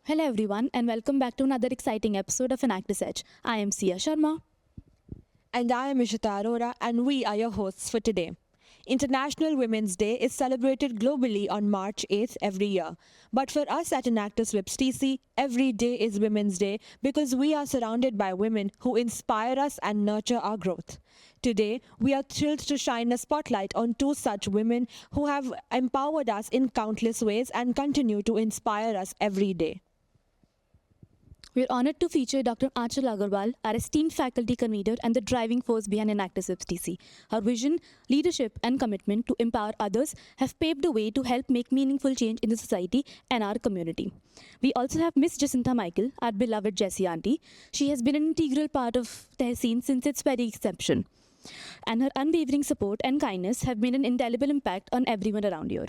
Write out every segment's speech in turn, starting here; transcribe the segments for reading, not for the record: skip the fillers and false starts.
Hello, everyone, and welcome back to another exciting episode of An Actor's Edge. I am Sia Sharma. And I am Ishita Arora, and we are your hosts for today. International Women's Day is celebrated globally on March 8th every year. But for us at Enactus Whips TC, every day is Women's Day because we are surrounded by women who inspire us and nurture our growth. Today, we are thrilled to shine a spotlight on two such women who have empowered us in countless ways and continue to inspire us every day. We're honored to feature Dr. Aanchal Agarwal, our esteemed faculty convener and the driving force behind Enactus Whips TC. Her vision, leadership, and commitment to empower others have paved the way to help make meaningful change in the society and our community. We also have Miss Jacinta Michael, our beloved Jessie Auntie. She has been an integral part of Tehseen since its very inception, and her unwavering support and kindness have made an indelible impact on everyone around here.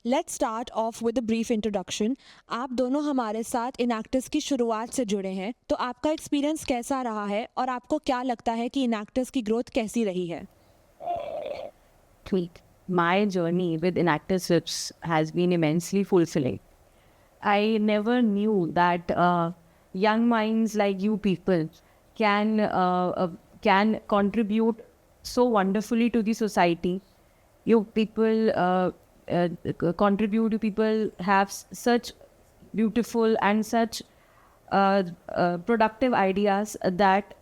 Let's start of with a brief introduction. आप दोनों हमारे साथ enactors की शुरुआत से जुड़े हैं, तो आपका एक्सपीरियंस कैसा रहा है और आपको क्या लगता है कि इनएक्टर्स की ग्रोथ कैसी रही है? My journey with Enactus Whips has been immensely fulfilling. I never knew that young minds like you people can contribute so wonderfully to the society. You people contribute. You people have such beautiful and such productive ideas that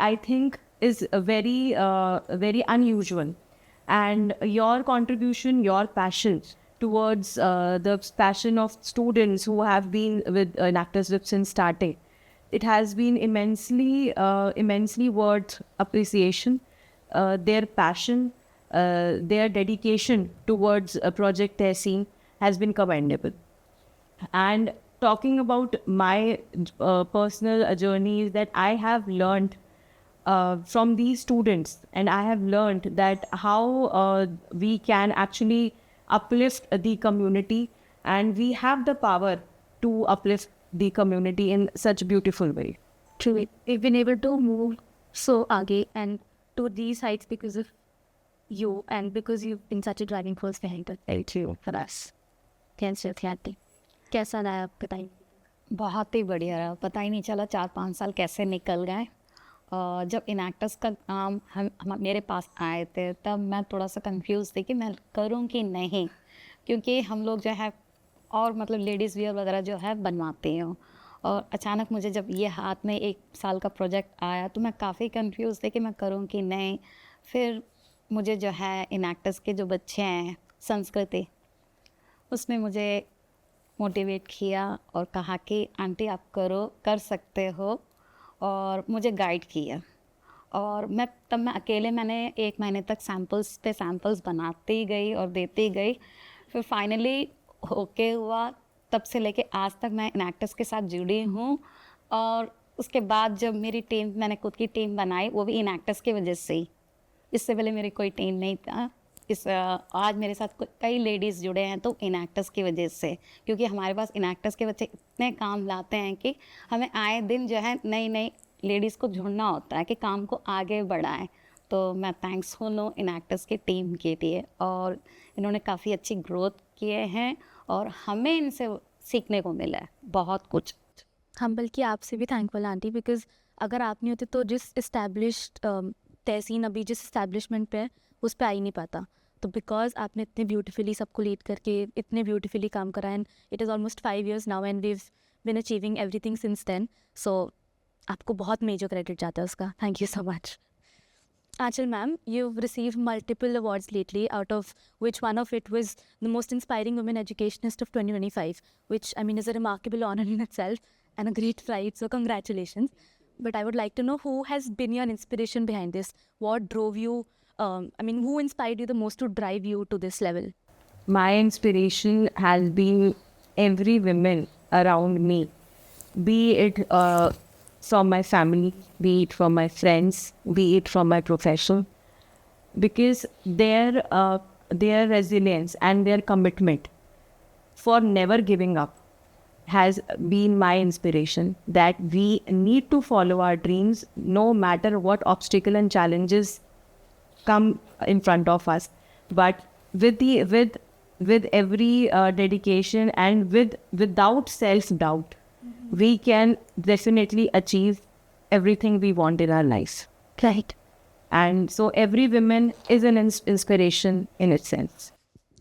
I think is very unusual. And your contribution, your passion towards the passion of students who have been with Enactus Whips since starting, it has been immensely worth appreciation. Their passion, their dedication towards Project Tehseen has been commendable. And talking about my personal journeys, that I have learned from these students, and I have learned that how we can actually uplift the community, and we have the power to uplift the community in such a beautiful way. Truly, we've been able to move so aage and to these heights because of you and because you've been such a driving force behind it. Thank you. For us. कैसा रहा आप बताइए? बहुत ही बढ़िया रहा. पता ही नहीं चला 4-5 साल कैसे निकल गए. जब इनएक्टर्स का काम हम मेरे पास आए थे, तब मैं थोड़ा सा कंफ्यूज थी कि मैं करूं कि नहीं, क्योंकि हम लोग जो है और मतलब लेडीज़ वियर वगैरह जो है बनवाते हैं. और अचानक मुझे जब ये हाथ में 1 साल का प्रोजेक्ट आया, तो मैं काफ़ी कंफ्यूज थी कि मैं करूं कि नहीं. फिर मुझे जो है इनएक्टर्स के जो बच्चे हैं संस्कृति, उसने मुझे मोटिवेट किया और कहा कि आंटी आप कर सकते हो, और मुझे गाइड किया. और मैं अकेले मैंने 1 महीने तक सैम्पल्स बनाती गई और देती गई. फिर फाइनली ओके हुआ. तब से लेके आज तक मैं इनएक्टर्स के साथ जुड़ी हूँ. और उसके बाद जब मेरी टीम, मैंने खुद की टीम बनाई, वो भी इनएक्टर्स की वजह से ही. इससे पहले मेरी कोई टीम नहीं था. आज मेरे साथ कई लेडीज़ जुड़े हैं तो इनएक्टर्स की वजह से, क्योंकि हमारे पास इनएक्टर्स के बच्चे इतने काम लाते हैं कि हमें आए दिन जो है नई लेडीज़ को ढूंढना होता है कि काम को आगे बढ़ाएं. तो मैं थैंक्सफुल हूँ इनएक्टर्स की टीम के लिए, और इन्होंने काफ़ी अच्छी ग्रोथ किए हैं और हमें इनसे सीखने को मिला है बहुत कुछ. हम बल्कि आपसे भी थैंकफुल आंटी, बिकॉज अगर आप नहीं होते तो जिस इस्टेब्लिश्ड तहसीन अभी जिस इस्टेब्लिशमेंट पे है उस पर आ ही नहीं पाता. तो बिकॉज आपने इतने ब्यूटीफुली सबको लीड करके इतने ब्यूटीफुली काम करा, and it is almost 5 years now and we've been achieving everything since then. So आपको बहुत मेजर क्रेडिट जाता है उसका. Thank you so much. Aanchal ma'am, you've received multiple awards lately, out of which one of it was the most inspiring women educationist of 2025, which I mean is a remarkable honor in itself and a great pride, so congratulations. But I would like to know who has been your inspiration behind this? What drove you? Who inspired you the most to drive you to this level? My inspiration has been every woman around me, be it from my family, be it from my friends, be it from my profession, because their resilience and their commitment for never giving up has been my inspiration, that we need to follow our dreams no matter what obstacle and challenges come in front of us. But with with every dedication and without self-doubt, we can definitely achieve everything we want in our lives. Right. And so every woman is an inspiration in itself.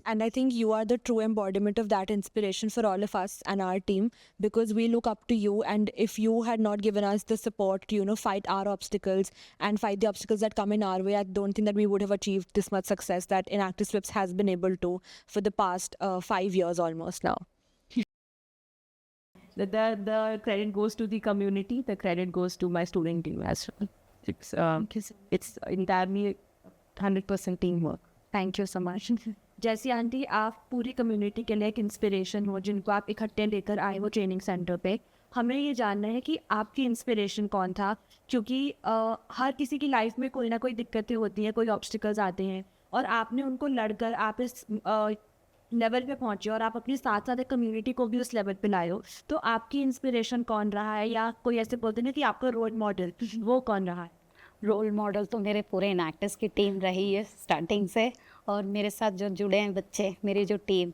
And I think you are the true embodiment of that inspiration for all of us and our team, because we look up to you. And if you had not given us the support to, fight our obstacles and fight the obstacles that come in our way, I don't think that we would have achieved this much success that Enactus Whips has been able to for the past 5 years almost now. The credit goes to the community. The credit goes to my student team as well. It's entirely 100% teamwork. Thank you so much. जैसी aunty आप पूरी community के लिए एक inspiration हो, जिनको आप इकट्ठे लेकर आए हो ट्रेनिंग सेंटर पे, हमें ये जानना है कि आपकी इंस्पिरेशन कौन था, क्योंकि हर किसी की लाइफ में कोई ना कोई दिक्कतें होती हैं, कोई ऑब्स्टिकल्स आते हैं, और आपने उनको लड़कर आप इस लेवल पे पहुंचे और आप अपने साथ साथ कम्युनिटी को भी उस लेवल पे लाए हो. तो आपकी इंस्पिरेशन कौन रहा है, या कोई ऐसे बोलते हैं कि आपका रोल मॉडल वो कौन रहा है? रोल मॉडल तो मेरे पूरे इनैक्टर्स की टीम रही है स्टार्टिंग से, और मेरे साथ जो जुड़े हैं बच्चे, मेरी जो टीम,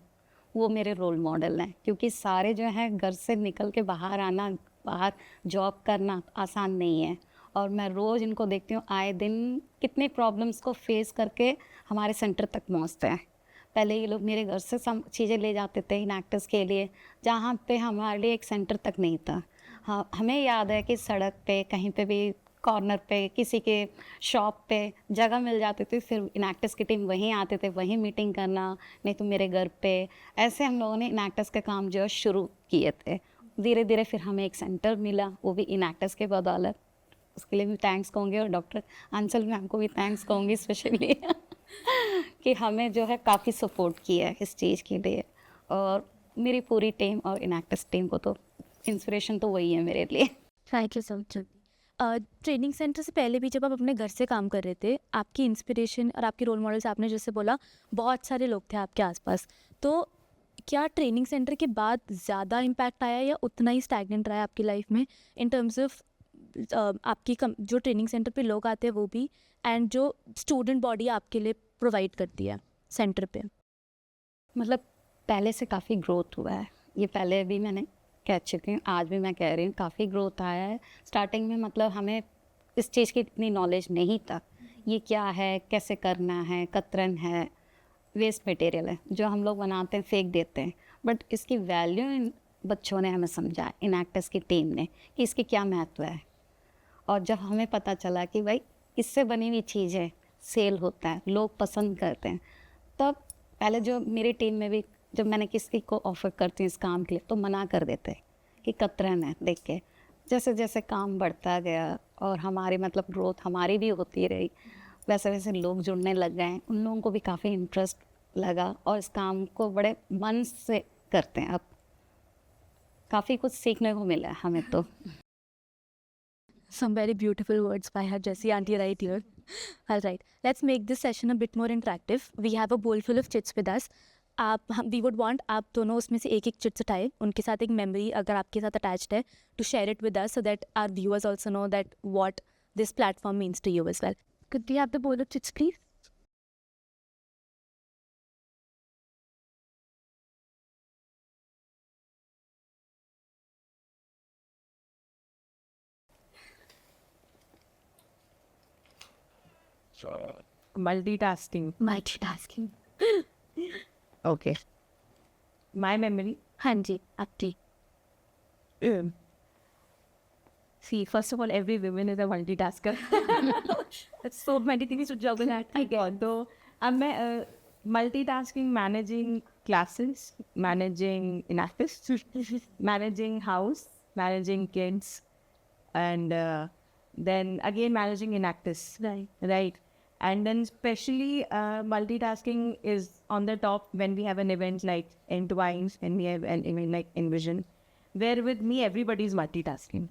वो मेरे रोल मॉडल हैं. क्योंकि सारे जो हैं घर से निकल के बाहर आना, बाहर जॉब करना आसान नहीं है. और मैं रोज़ इनको देखती हूँ, आए दिन कितनी प्रॉब्लम्स को फेस करके हमारे सेंटर तक पहुँचते हैं. पहले ये लोग मेरे घर से सब चीज़ें ले जाते थे इनैक्टर्स के लिए, जहाँ पे हमारे लिए एक सेंटर तक नहीं था. हाँ, हमें याद है कि सड़क पे कहीं पे भी कॉर्नर पे किसी के शॉप पे जगह मिल जाती थी, फिर इनैक्टर्स की टीम वहीं आते थे, वहीं मीटिंग करना, नहीं तो मेरे घर पे. ऐसे हम लोगों ने इनैक्टर्स के काम जो है शुरू किए थे. धीरे धीरे फिर हमें एक सेंटर मिला, वो भी इनैक्टर्स के बदौलत. उसके लिए भी थैंक्स कहूँगी, और डॉक्टर अंशल मैम को भी थैंक्स कहूँगी स्पेशली कि हमें जो है काफ़ी सपोर्ट किया है इस चीज़ के लिए. और मेरी पूरी टीम और इनैक्टर्स टीम को तो इंस्पिरेशन तो वही है मेरे लिए. Thank you so much. Training centre से पहले भी जब आप अपने घर से काम कर रहे थे, आपकी इंस्पिरेशन और आपके रोल मॉडल्स, आपने जैसे बोला बहुत सारे लोग थे आपके आसपास, तो क्या ट्रेनिंग सेंटर के बाद ज़्यादा इम्पैक्ट आया या उतना ही स्टैगनेंट रहा है आपकी लाइफ में, इन टर्म्स ऑफ आपकी जो ट्रेनिंग सेंटर पे लोग आते हैं वो भी, एंड जो स्टूडेंट बॉडी आपके लिए प्रोवाइड करती है सेंटर पे? मतलब पहले से काफ़ी ग्रोथ हुआ है, ये पहले भी मैंने कह चुकी हूँ, आज भी मैं कह रही हूँ, काफ़ी ग्रोथ आया है. स्टार्टिंग में मतलब हमें इस चीज़ की इतनी नॉलेज नहीं था, ये क्या है, कैसे करना है, कतरन है, वेस्ट मटेरियल है जो हम लोग बनाते हैं फेंक देते हैं. बट इसकी वैल्यू इन बच्चों ने हमें समझा, इनैक्टर्स की टीम ने, कि इसकी क्या महत्व है. और जब हमें पता चला कि भाई इससे बनी हुई चीज़ें सेल होता है, लोग पसंद करते हैं, तब पहले जो मेरी टीम में भी जब मैंने किसी को ऑफ़र करती हूँ इस काम के लिए, तो मना कर देते कि कतरन है. देख के जैसे जैसे काम बढ़ता गया और हमारी मतलब ग्रोथ हमारी भी होती रही, वैसे वैसे लोग जुड़ने लग गए. उन लोगों को भी काफ़ी इंटरेस्ट लगा और इस काम को बड़े मन से करते हैं. अब काफ़ी कुछ सीखने को मिला है हमें तो. Some very beautiful words by her Jessie auntie right here. All right, let's make this session a bit more interactive. We have a bowl full of chits with us. we would want आप दोनों उसमें से एक एक chits उठाए, उनके साथ एक मेमोरी अगर आपके साथ अटैच्ड है, to share it with us so that our viewers also know that what this platform means to you as well. Could we have the bowl of chits, please? Multitasking. Multitasking. Okay. My memory. हाँ जी, आपकी. See, first of all, every woman is a multitasker. That's so many things to juggle at. I get. So, I'm multitasking, managing classes, managing inactives, managing house, managing kids, and then again managing inactives. Right. Right. And then especially multitasking is on the top when we have an event like Entwines and we have an event like Envision, where with me everybody is multitasking.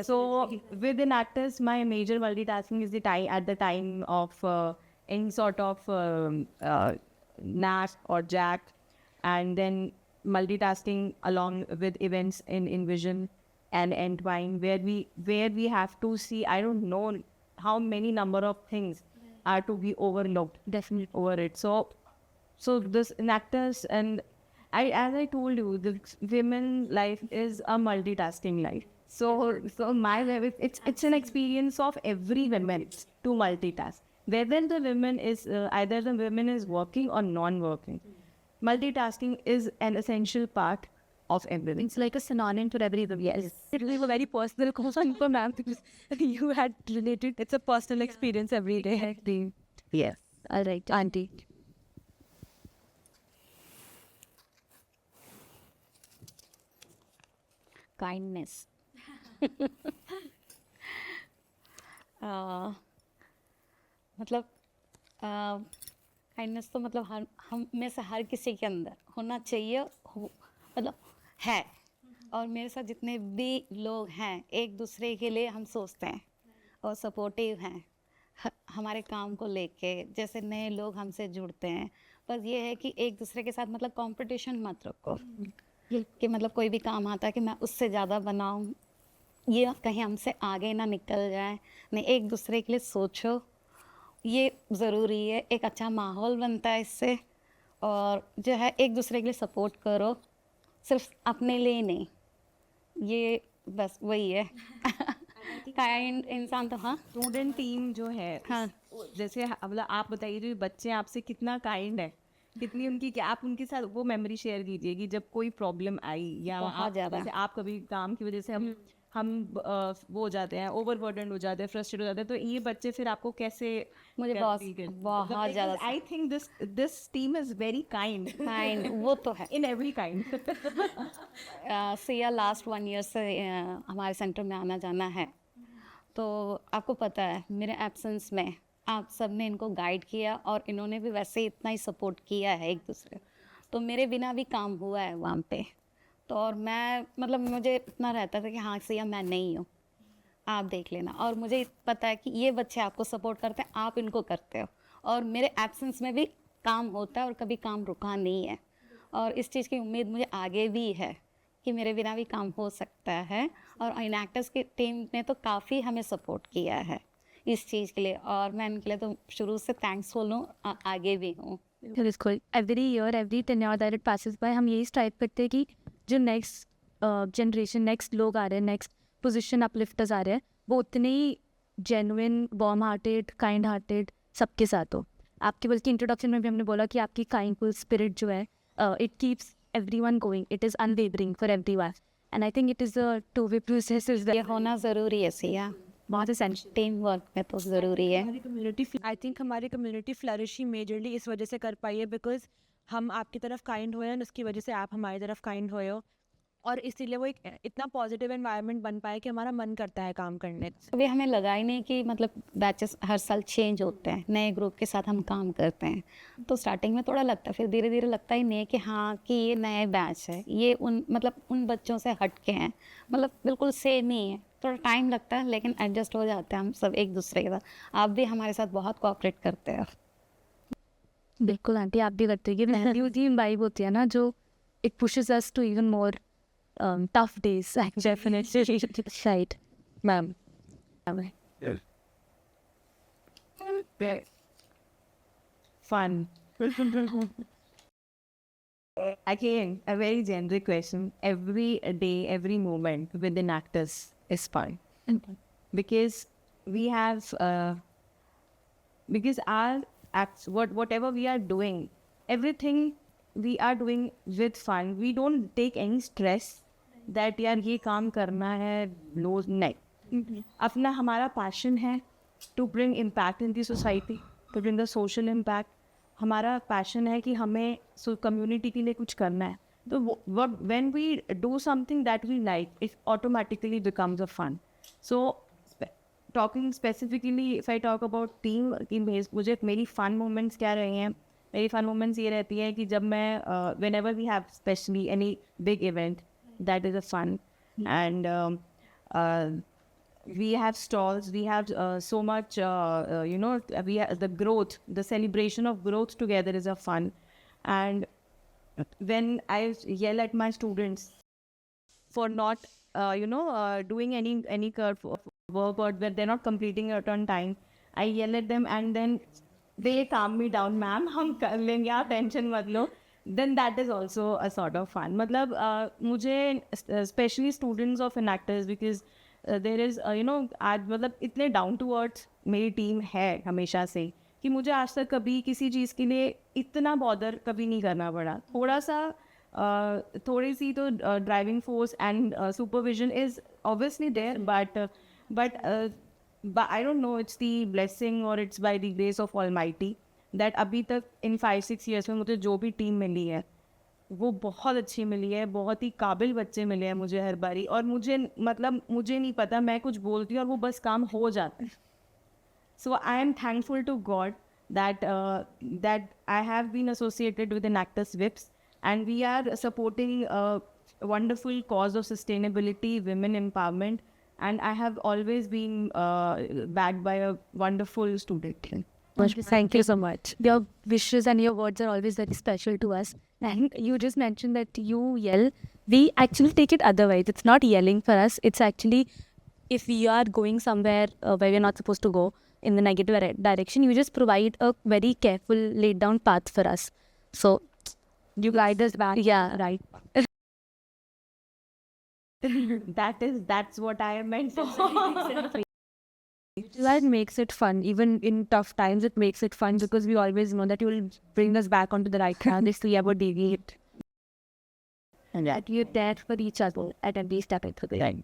So within actors, my major multitasking is at the time of any sort of NAC or Jack, and then multitasking along with events in Envision and Entwine, where we have to see, I don't know how many number of things are to be overlooked. Definitely. Over it. So so this in actors, and as I told you, the women life is a multitasking life. So my life, it's an experience of every woman to multitask. Whether the women is either the women is working or non-working, multitasking is an essential part of everything. It's like a synonym for everything. Yes. It was a very personal question for ma'am because you had related. It's a personal experience every day. Exactly. Yes. All right, auntie. Kindness मतलब kindness तो मतलब हर हम में से हर किसी के अंदर होना चाहिए, मतलब है। और मेरे साथ जितने भी लोग हैं एक दूसरे के लिए हम सोचते हैं और सपोर्टिव हैं हमारे काम को लेके। जैसे नए लोग हमसे जुड़ते हैं, बस ये है कि एक दूसरे के साथ मतलब कंपटीशन मत रखो कि मतलब कोई भी काम आता है कि मैं उससे ज़्यादा बनाऊं, ये कहीं हमसे आगे ना निकल जाए। नहीं, एक दूसरे के लिए सोचो, ये ज़रूरी है। एक अच्छा माहौल बनता है इससे, और जो है एक दूसरे के लिए सपोर्ट करो, सिर्फ अपने लिए नहीं। ये बस वही है। काइंड इंसान तो हाँ स्टूडेंट टीम जो है, हाँ जैसे मतलब आप बताइए जो बच्चे आपसे कितना काइंड है, कितनी उनकी, क्या आप उनके साथ वो मेमोरी शेयर कीजिए कि जब कोई प्रॉब्लम आई या बहुत आप ज़्यादा। जैसे आप कभी काम की वजह से हम वो हो जाते हैं, ओवरबर्डन हो जाते हैं, फ्रस्ट्रेट हो जाते हैं, तो ये बच्चे फिर आपको कैसे मुझे बहुत ज़्यादा I think this team is very kind kind वो तो है। In every kind. Siya last 1 year से हमारे सेंटर में आना जाना है, तो आपको पता है मेरे एब्सेंस में आप सब ने इनको गाइड किया और इन्होंने भी वैसे ही इतना ही सपोर्ट किया है एक दूसरे। तो मेरे बिना भी काम हुआ है वहाँ पे। तो और मैं मतलब मुझे इतना रहता था कि हाँ सिया मैं नहीं हूँ, आप देख लेना। और मुझे पता है कि ये बच्चे आपको सपोर्ट करते हैं, आप इनको करते हो, और मेरे एब्सेंस में भी काम होता है और कभी काम रुका नहीं है। और इस चीज़ की उम्मीद मुझे आगे भी है कि मेरे बिना भी काम हो सकता है। और इन एक्टर्स की टीम ने तो काफ़ी हमें सपोर्ट किया है इस चीज़ के लिए, और मैं इनके लिए तो शुरू से थैंक्सफुल हूँ, आगे भी हूँ। बिल्कुल, every year every tenure that it passes by हम यही स्ट्राइव करते हैं कि जो नेक्स्ट जनरेशन, नेक्स्ट लोग आ रहे हैं, नेक्स्ट पोजीशन अपलिफ्टर्स आ रहे हैं, वो उतने ही genuine, warm hearted, kind hearted सबके साथ हो। आपके बल्कि इंट्रोडक्शन में भी हमने बोला कि आपकी काइंडफुल स्पिरिट जो है it keeps everyone going, it is unwavering for everyone, and I think it is a two way process. ये होना ज़रूरी है सिया, बहुत एसेंशियल। टीम वर्क में तो ज़रूरी है। आई थिंक हमारी कम्युनिटी फ्लरिश ही मेजरली इस वजह से कर पाई है बिकॉज हम आपकी तरफ काइंड हुए हैं, और उसकी वजह से आप हमारी तरफ काइंड हुए हो, और इसीलिए वो एक इतना पॉजिटिव एनवायरनमेंट बन पाया कि हमारा मन करता है काम करने। अभी हमें लगा ही नहीं कि मतलब बैचेस हर साल चेंज होते हैं, नए ग्रुप के साथ हम काम करते हैं, तो स्टार्टिंग में थोड़ा लगता है, फिर धीरे धीरे लगता ही नहीं है कि हाँ कि ये नए बैच है, ये उन बच्चों से हट के हैं, मतलब बिल्कुल सेम ही है। थोड़ा टाइम लगता है लेकिन एडजस्ट हो जाते हैं हम सब एक दूसरे के साथ। आप भी हमारे साथ बहुत कोऑपरेट करते हैं। बिल्कुल आंटी, आप भी करते हैं। मेहंदी वाइब होती है ना, जो it pushes us to even more tough days. Definitely. Right, ma'am. Fun. Again, a very generic question. Every day, every moment within actors is fun. Because we have, because our acts, whatever we are doing, everything we are doing with fun. We don't take any stress that यार ये काम करना है, लोज नहीं। अपना हमारा passion है to bring impact in the society, to bring the social impact. हमारा पैशन है कि हमें कम्युनिटी के लिए कुछ करना है, तो when we do something that we like, it automatically becomes a fun. So talking specifically if I talk about team की, मुझे मेरी फ़न मोमेंट्स क्या रही हैं, मेरी फ़न मोमेंट्स ये रहती है कि जब मैं whenever we have specially any big event, that is a fun, and we have stalls, we have so much we have the growth, the celebration of growth together is a fun. And when I yell at my students for not doing any curve of work, or when they're not completing it on time, I yell at them, and then they calm me down, ma'am हम कर लेंगे, आप tension मत लो, then that is also a sort of fun. मतलब मुझे especially students of enactors, because there is आज मतलब इतने down to earth मेरी टीम है हमेशा से कि मुझे आज तक कभी किसी चीज़ के लिए इतना बॉदर कभी नहीं करना पड़ा. थोड़ा सा थोड़ी सी तो driving force and supervision is obviously there, but I don't know, it's the blessing और it's by the grace of almighty that अभी तक इन 5-6 ईयर्स में मुझे जो भी टीम मिली है वो बहुत अच्छी मिली है. बहुत ही काबिल बच्चे मिले हैं मुझे हर बारी, और मुझे नहीं पता, मैं कुछ बोलती हूँ और वो बस काम हो जाता है. So I am thankful to God that I have been associated with Enactus Whips, and we are supporting a wonderful cause of sustainability, women empowerment, and I have always been backed by a wonderful student. Thank you so much. Your wishes and your words are always very special to us. And you just mentioned that you yell. We actually take it otherwise. It's not yelling for us. It's actually, if we are going somewhere where we're not supposed to go in the negative direction, you just provide a very careful, laid down path for us. So You guide us back. yeah, Right. That's what I meant to say. That makes it fun. Even in tough times, it makes it fun because we always know that you will bring us back onto the right path if we ever deviate. and that you're there for each other at every step of the way.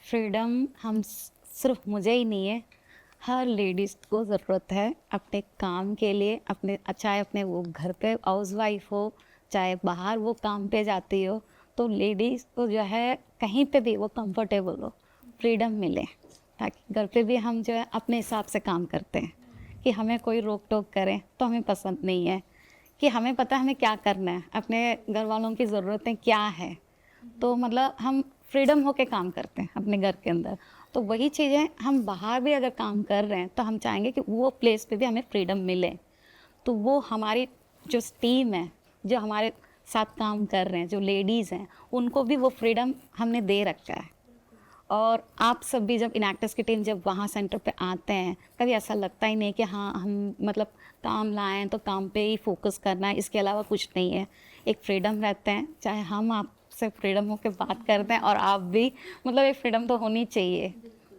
Freedom हम सिर्फ मुझे ही नहीं है, हर ladies को ज़रूरत है अपने काम के लिए. अपने चाहे अपने वो घर पे हाउस वाइफ हो, चाहे बाहर वो काम पे जाती हो, तो लेडीज़ को जो है कहीं पे भी वो कंफर्टेबल हो, फ्रीडम मिले, ताकि घर पे भी हम जो है अपने हिसाब से काम करते हैं. कि हमें कोई रोक टोक करे तो हमें पसंद नहीं है. कि हमें पता है हमें क्या करना है, अपने घर वालों की ज़रूरतें क्या है, तो मतलब हम फ्रीडम होके काम करते हैं अपने घर के अंदर. तो वही चीज़ें हम बाहर भी अगर काम कर रहे हैं तो हम चाहेंगे कि वो प्लेस पे भी हमें फ्रीडम मिले. तो वो हमारी जो टीम है, जो हमारे साथ काम कर रहे हैं, जो लेडीज़ हैं, उनको भी वो फ्रीडम हमने दे रखा है. और आप सब भी जब इनएक्टर्स की टीम जब वहाँ सेंटर पे आते हैं, कभी ऐसा लगता ही नहीं कि हाँ हम मतलब काम लाएँ तो काम पे ही फोकस करना है, इसके अलावा कुछ नहीं है. एक फ्रीडम रहते हैं, चाहे हम आपसे फ्रीडम होकर बात करते हैं और आप भी, मतलब एक फ्रीडम तो होनी चाहिए.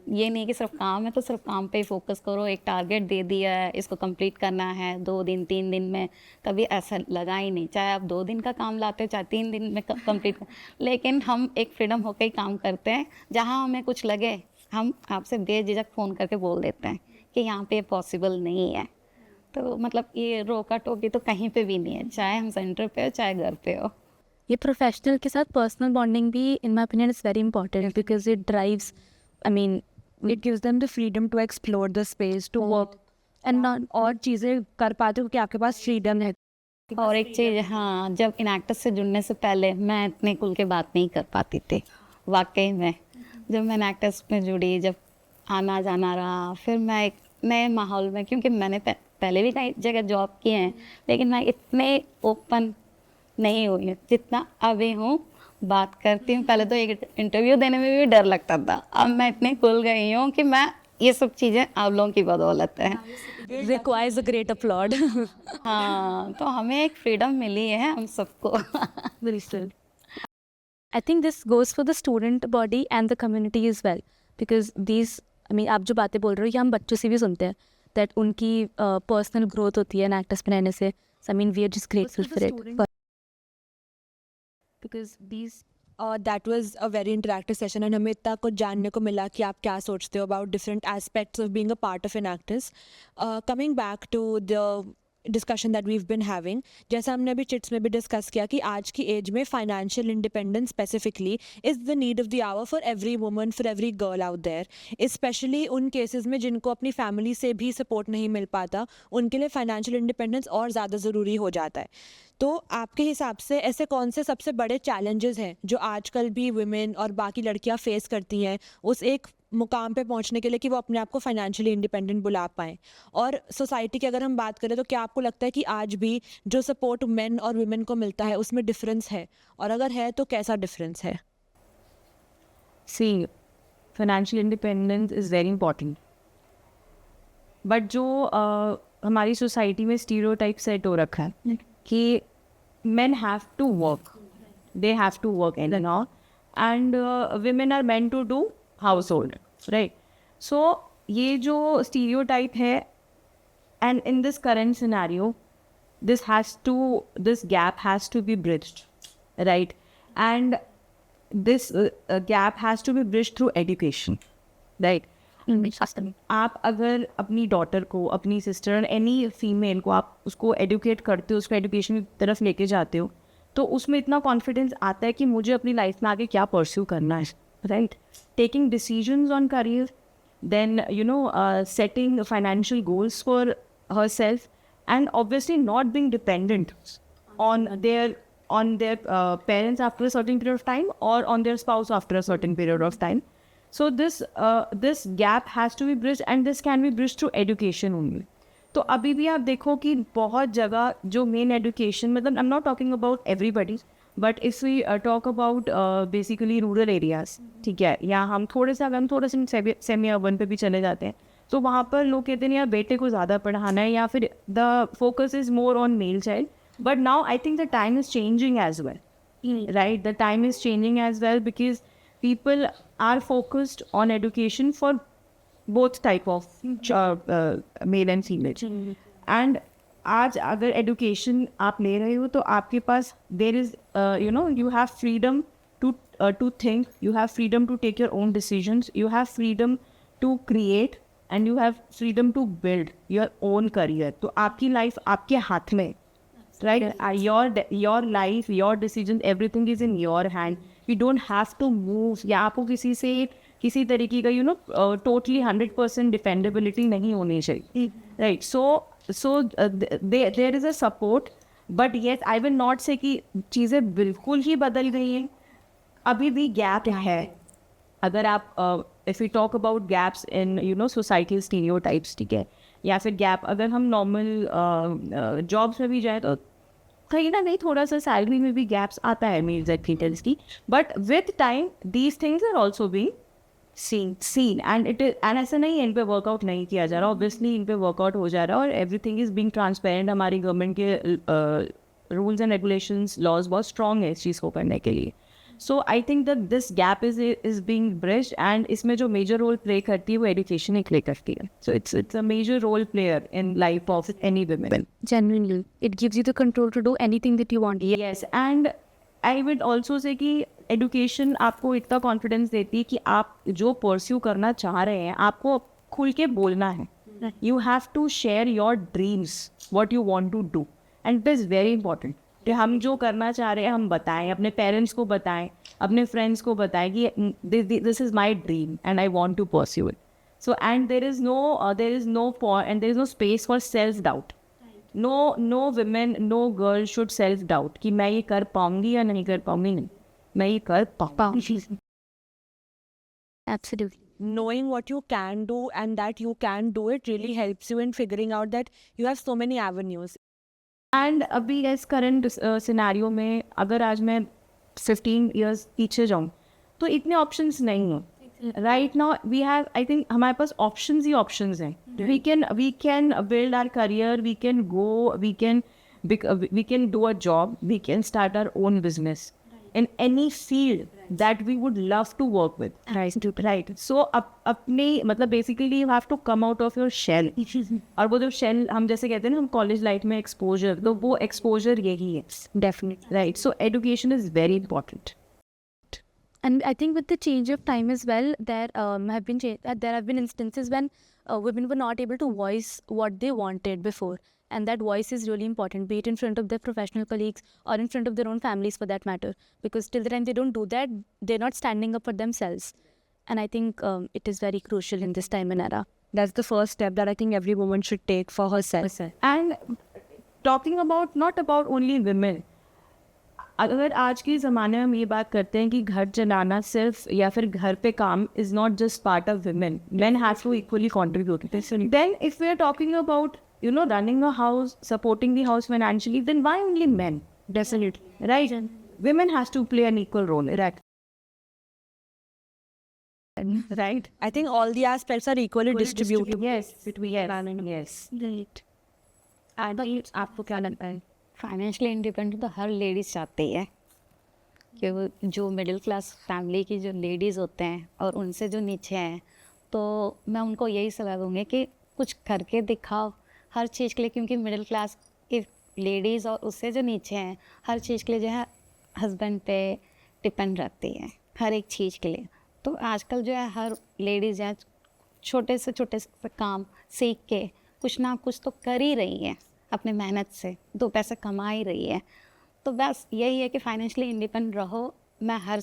ये नहीं कि सिर्फ काम है तो सिर्फ काम पे ही फोकस करो. एक टारगेट दे दिया है, इसको कंप्लीट करना है 2 दिन 3 दिन में, कभी ऐसा लगा ही नहीं. चाहे आप 2 दिन का काम लाते हो, चाहे 3 दिन में कंप्लीट, लेकिन हम एक फ्रीडम होकर ही काम करते हैं. जहाँ हमें कुछ लगे हम आपसे बेझिझक फ़ोन करके बोल देते हैं कि यहाँ पे पॉसिबल नहीं है. तो मतलब ये रोका टोकी तो कहीं पे भी नहीं है, चाहे हम सेंटर पे हो चाहे घर पे हो. ये प्रोफेशनल के साथ पर्सनल बॉन्डिंग भी in my opinion is very important because it drives, I mean It gives them the freedom to explore the space, to work and not और चीज़ें कर पाते हो क्योंकि आपके पास फ्रीडम है. और एक चीज़, हाँ, जब इनएक्टर्स से जुड़ने से पहले मैं इतने खुल के बात नहीं कर पाती थी. वाकई में जब मैं इनएक्टर्स में जुड़ी, जब आना जाना रहा, फिर मैं एक नए माहौल में, क्योंकि मैंने पहले भी कई जगह जॉब किए हैं, लेकिन मैं इतने ओपन नहीं हुई जितना अभी हूँ. बात करती हूँ, पहले तो एक इंटरव्यू देने में भी डर लगता था, अब मैं इतनी खुल गई हूँ कि मैं, ये सब चीज़ें आप लोगों की बदौलत है. requires a great applaud. हाँ, तो हमें एक फ्रीडम मिली है हम सबको. Biल्कुल. I think this goes for the student body and the community as well because these, I mean, आप जो बातें बोल रहे हो ये हम बच्चों से भी सुनते हैं that उनकी personal growth होती है एक्टर्स में रहने से. So I mean we are just grateful for it. Because these That was a very interactive session and हमें इतना कुछ जानने को मिला कि आप क्या सोचते हो about different aspects of being a part of Enactors. Coming back to the discussion that weave been having, जैसा हमने अभी चिट्स में भी डिस्कस किया कि आज की एज में financial independence specifically is the need of the hour for every woman, for every girl out there. Specially उन केसेस में जिनको अपनी फैमिली से भी सपोर्ट नहीं मिल पाता, उनके लिए फाइनेंशियल इंडिपेंडेंस और ज़्यादा ज़रूरी हो जाता है. तो आपके हिसाब से ऐसे कौन से सबसे बड़े चैलेंजेस हैं जो आजकल भी वुमेन और बाकी लड़कियां फेस करती हैं उस एक मुकाम पे पहुंचने के लिए कि वो अपने आप को फाइनेंशियली इंडिपेंडेंट बुला पाएँ? और सोसाइटी की अगर हम बात करें तो क्या आपको लगता है कि आज भी जो सपोर्ट मेन और वुमेन को मिलता है उसमें डिफरेंस है, और अगर है तो कैसा डिफरेंस है? See financial independence is very important, but जो हमारी सोसाइटी में स्टीरियोटाइप सेट हो रखा है कि men have to work, they have to work anyhow, and women are meant to do household, right? So ये जो stereotype है, and in this current scenario, this gap has to be bridged, right? And this gap has to be bridged through education, right? आप अगर अपनी daughter को, अपनी sister, any female को आप उसको एडुकेट करते हो, उसको एजुकेशन की तरफ लेके जाते हो, तो उसमें इतना कॉन्फिडेंस आता है कि मुझे अपनी लाइफ में आगे क्या परस्यू करना है, right? Taking decisions on career, then setting financial goals for herself, and obviously not being dependent on their parents after a certain period of time, or on their spouse after a certain period of time. So this gap has to be bridged, and this can be bridged through education only. तो अभी भी आप देखो कि बहुत जगह जो main education, मतलब I am not talking about everybody, but if we talk about basically rural areas, ठीक है, या हम थोड़े से सेमी अर्बन पे भी चले जाते हैं, तो वहाँ पर लोग कहते हैं यार बेटे को ज़्यादा पढ़ाना है, या फिर the focus is more on male child. But now I think the time is changing as well, right? The time is changing as well because people are focused on education for both type of male and female. And आज अगर education आप ले रहे हो तो आपके पास there is you have freedom to think, you have freedom to take your own decisions, you have freedom to create, and you have freedom to build your own career. तो आपकी life आपके हाथ में, right? Your life, your decisions, everything is in your hand. You don't have to move, या आपको किसी से किसी तरीके का totally 100% dependability नहीं होनी चाहिए, right? So there is a support, but yes, I will not say कि चीज़ें बिल्कुल ही बदल गई हैं. अभी भी गैप है. अगर आप if we talk about gaps in societal stereotypes, ठीक है, या फिर गैप अगर हम नॉर्मल जॉब्स में भी जाए तो कहीं ना कहीं थोड़ा सा सैलरी में भी गैप्स आता है मेल्स एंड फीमेल्स की, but with time these things are also being seen and it is, and ऐसा नहीं है इन पे वर्कआउट नहीं किया जा रहा, ऑब्वियसली इन पे वर्कआउट हो जा रहा है, और एवरीथिंग इज बीइंग ट्रांसपेरेंट. हमारी गवर्नमेंट के रूल्स एंड रेगुलेशंस, लॉज बहुत स्ट्रॉन्ग है इस चीज़ को करने के लिए. So I think that this gap is being bridged, and इसमें जो मेजर रोल प्ले करती है वो एजुकेशन ही प्ले करती है. So it's a major role player in life of any women. Genuinely, it gives you the control to do anything that you want. Yes, and I would also say कि education आपको इतना confidence देती है कि आप जो pursue करना चाह रहे हैं आपको खुल के बोलना है. You have to share your dreams, what you want to do, and it is very important कि हम जो करना चाह रहे हैं हम बताएं, अपने पेरेंट्स को बताएं, अपने फ्रेंड्स को बताएं कि this is my dream and I want to pursue it. So and there is no space for self doubt. No women, no girl should self doubt कि मैं ये कर पाऊंगी या नहीं कर पाऊंगी. नहीं, मैं ये कर पाऊंगी. Absolutely. Knowing what you can do and that you can do it really helps you in figuring out that you have so many avenues. And अभी इस करंट सिनेरियो में अगर आज मैं 15 years पीछे जाऊँ तो इतने ऑप्शंस नहीं हैं. Right now we have, I think हमारे पास ऑप्शंस ही ऑप्शंस हैं. We can build our career, we can go, we can do a job, we can start our own business in any field that we would love to work with. Right. So अपने मतलब basically you have to come out of your shell. और वो जो shell हम जैसे कहते हैं ना हम कॉलेज लाइफ में exposure, तो वो exposure यही है. Definitely. Right. So education is very important. And I think with the change of time as well, there have been instances when women were not able to voice what they wanted before, and that voice is really important, be it in front of their professional colleagues or in front of their own families for that matter, because till the time they don't do that, they're not standing up for themselves. And I think it is very crucial in this time and era. That's the first step that I think every woman should take for herself. And talking about not about only women, अगर आज के ज़माने में हम ये बात करते हैं कि घर चलाना सिर्फ या फिर घर पे काम is not just part of women, men have to equally contribute. Then if we are talking about running a house, supporting the house financially, then why only men? Definitely, right? Women has to play an equal role, right? right? I think all the aspects are equally distributed. Yes, yes. Right and आपको क्या लगता है? Financially independent तो हर ladies चाहती है कि वो जो मिडिल क्लास फैमिली की जो लेडीज़ होते हैं और उनसे जो नीचे हैं, तो मैं उनको यही सलाह दूँगी कि कुछ करके दिखाओ हर चीज़ के लिए, क्योंकि मिडिल क्लास की लेडीज़ और उससे जो नीचे हैं हर चीज़ के लिए जो है हस्बैंड पे डिपेंड रहती है, हर एक चीज़ के लिए। तो आजकल जो है हर लेडीज़ है छोटे से काम सीख के कुछ ना कुछ तो कर ही रही है, अपने मेहनत से 2 पैसे कमा ही रही है। तो बस यही है कि फाइनेंशियली इंडिपेंडेंट रहो। मैं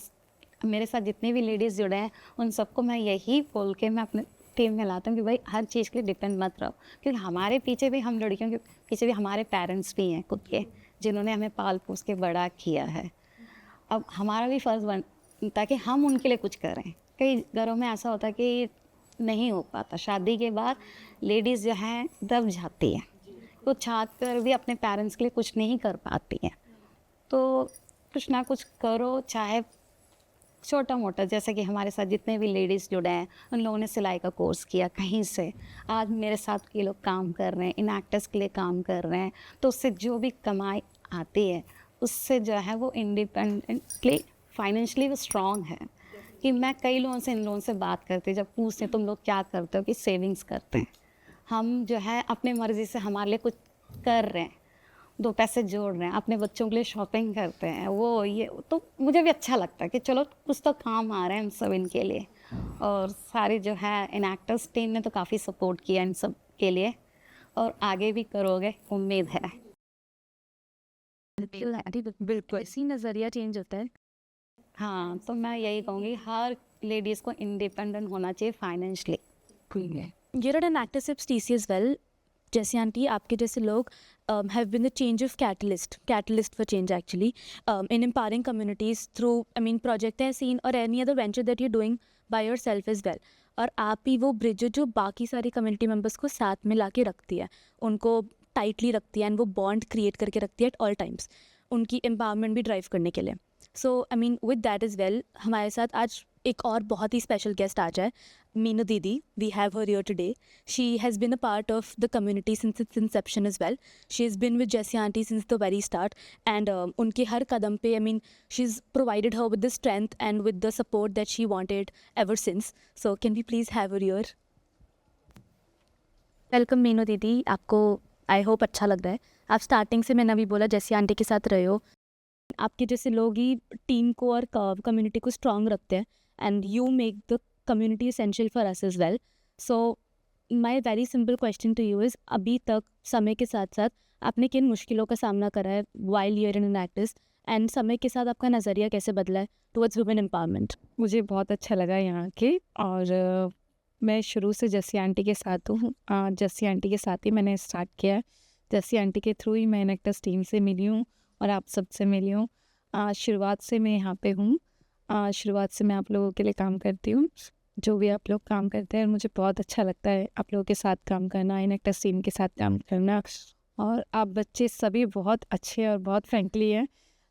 मेरे साथ जितने भी लेडीज़ जुड़े हैं उन सबको मैं यही बोल के मैं अपने टीम में लाता हूँ कि भाई हर चीज़ के लिए डिपेंड मत रहो, क्योंकि हमारे पीछे भी, हम लड़कियों के पीछे भी हमारे पेरेंट्स भी हैं खुद के, जिन्होंने हमें पाल पोस के बड़ा किया है। अब हमारा भी फ़र्ज़ बनता है कि हम उनके लिए कुछ करें। कई घरों में ऐसा होता है कि नहीं हो पाता, शादी के बाद लेडीज़ जो हैं दब जाती है, वो चाह कर भी अपने पेरेंट्स के लिए कुछ नहीं कर पाती हैं। तो कुछ ना कुछ करो, चाहे छोटा मोटा, जैसे कि हमारे साथ जितने भी लेडीज़ जुड़े हैं उन लोगों ने सिलाई का कोर्स किया कहीं से, आज मेरे साथ ये लोग काम कर रहे हैं, इन एक्टर्स के लिए काम कर रहे हैं। तो उससे जो भी कमाई आती है उससे जो है वो इंडिपेंडेंटली फाइनेंशियली वो स्ट्रॉन्ग है। कि मैं कई लोगों से, इन लोगों से बात करते जब पूछते तुम लोग क्या करते हो, कि सेविंग्स करते हैं हम, जो है अपने मर्ज़ी से हमारे लिए कुछ कर रहे हैं, 2 पैसे जोड़ रहे हैं, अपने बच्चों के लिए शॉपिंग करते हैं, वो ये तो मुझे भी अच्छा लगता है कि चलो कुछ तो काम आ रहे हैं हम सब इनके लिए। और सारी जो है इन एक्टर्स टीम ने तो काफ़ी सपोर्ट किया इन सब के लिए, और आगे भी करोगे उम्मीद है। बिल्कुल ऐसी नज़रिया चेंज होता है। हाँ, तो मैं यही कहूँगी हर लेडीज़ को इंडिपेंडेंट होना चाहिए financially. You're an actress TC as well. जैसे आंटी, आपके जैसे लोग have been the change of catalyst for change actually, in empowering communities through, I mean, project है scene or any other venture that you're doing by yourself as well. और आप ही वो bridge जो बाकी सारी कम्युनिटी मेम्बर्स को साथ में ला के रखती है, उनको टाइटली रखती है एंड वो बॉन्ड क्रिएट करके रखती है एट ऑल टाइम्स, उनकी एम्पावरमेंट भी ड्राइव करने के लिए। So I mean with that is well, हमारे साथ आज एक और बहुत ही स्पेशल गेस्ट आ जाए, Meenu didi. We have her here today. She has been a part of the community since its inception as well. She has been with Jessie aunty since the very start and उनके हर कदम पे, I mean, she is provided her with the strength and with the support that she wanted ever since. So can we please have her here. Welcome Meenu didi. आपको I hope अच्छा लग रहा है। आप स्टार्टिंग से, मैंने अभी बोला, जेसी आंटी के साथ रहे हो। आपके जैसे लोग ही टीम को और कम्युनिटी को स्ट्रॉन्ग रखते हैं and you make the community essential for us as well. So my very simple question to you is, अभी तक समय के साथ साथ आपने किन मुश्किलों का सामना करा है while you're in an actress, and समय के साथ आपका नज़रिया कैसे बदला है टुवर्ड्स वुमेन एम्पावरमेंट? मुझे बहुत अच्छा लगा यहाँ के, और मैं शुरू से जस्सी आंटी के साथ हूँ। जस्सी आंटी के साथ ही मैंने स्टार्ट किया। जस्सी आंटी के थ्रू ही मैं एक्टर्स टीम से मिली हूँ और आप सबसे मिली हूँ। शुरुआत से मैं यहाँ पे हूँ। शुरुआत से मैं आप लोगों के लिए काम करती हूँ, जो भी आप लोग काम करते हैं मुझे बहुत अच्छा लगता है आप लोगों के साथ काम करना, इन एक्टर्स टीम के साथ काम करना। और आप बच्चे सभी बहुत अच्छे और बहुत फ्रेंकली हैं,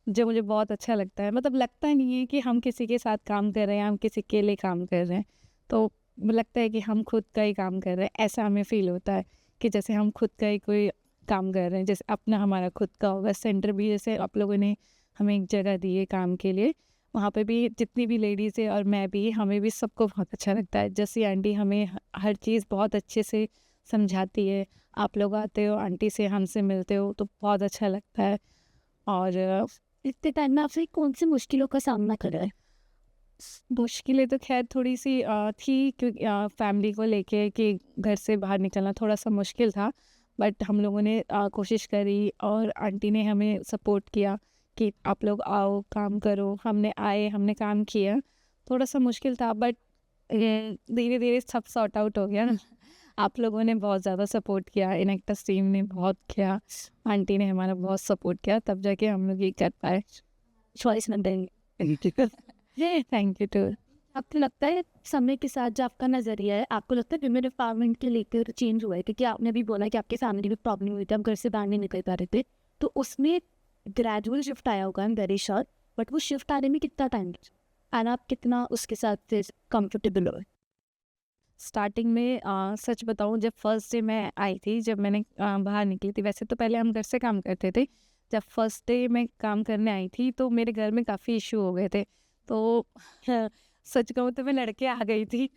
जो मुझे बहुत अच्छा लगता है। मतलब लगता नहीं है कि हम किसी के साथ काम कर रहे हैं, हम किसी के लिए काम कर रहे हैं, तो लगता है कि हम खुद का ही काम कर रहे हैं। ऐसा हमें फील होता है कि जैसे हम खुद का ही कोई काम कर रहे हैं, जैसे अपना हमारा खुद का होगा। सेंटर भी जैसे आप लोगों ने हमें एक जगह दी है काम के लिए, वहाँ पे भी जितनी भी लेडीज़ है और मैं भी, हमें भी सबको बहुत अच्छा लगता है। जैसी आंटी हमें हर चीज़ बहुत अच्छे से समझाती है। आप लोग आते हो आंटी से, हमसे मिलते हो तो बहुत अच्छा लगता है। और इतने टाइम में आपसे कौन सी मुश्किलों का सामना कर रहा है? मुश्किलें तो खैर थोड़ी सी थी, क्योंकि फैमिली को लेके कि घर से बाहर निकलना थोड़ा सा मुश्किल था, बट हम लोगों ने कोशिश करी और आंटी ने हमें सपोर्ट किया कि आप लोग आओ काम करो। हमने आए, हमने काम किया। थोड़ा सा मुश्किल था, बट धीरे धीरे सब सॉर्ट आउट हो गया ना। आप लोगों ने बहुत ज़्यादा सपोर्ट किया, इन एक्टर्स टीम ने बहुत किया, आंटी ने हमारा बहुत सपोर्ट किया, तब जाके हम लोग ये कर पाए। चॉइस न देंगे। Thank you too. आपको लगता है समय के साथ जो आपका नज़रिया है, आपको लगता है वुमेन एम्पावरमेंट के लेकर चेंज हुआ है? क्योंकि आपने भी बोला कि आपके फैमिली में प्रॉब्लम हुई थी, आप घर से बाहर नहीं निकल पा रहे थे, तो उसमें ग्रेजुअल शिफ्ट आया होगा, I am very sure, but वो शिफ्ट आने में कितना टाइम लगा? एंड आप कितना उसके साथ कंफर्टेबल हो? स्टार्टिंग में सच बताऊं, जब फर्स्ट डे मैं आई थी, जब मैंने बाहर निकली थी, वैसे तो पहले हम घर से काम करते थे। जब फर्स्ट डे मैं काम करने आई थी तो मेरे घर में काफ़ी इशू हो गए थे। तो सच कहूँ तो मैं लड़के आ गई थी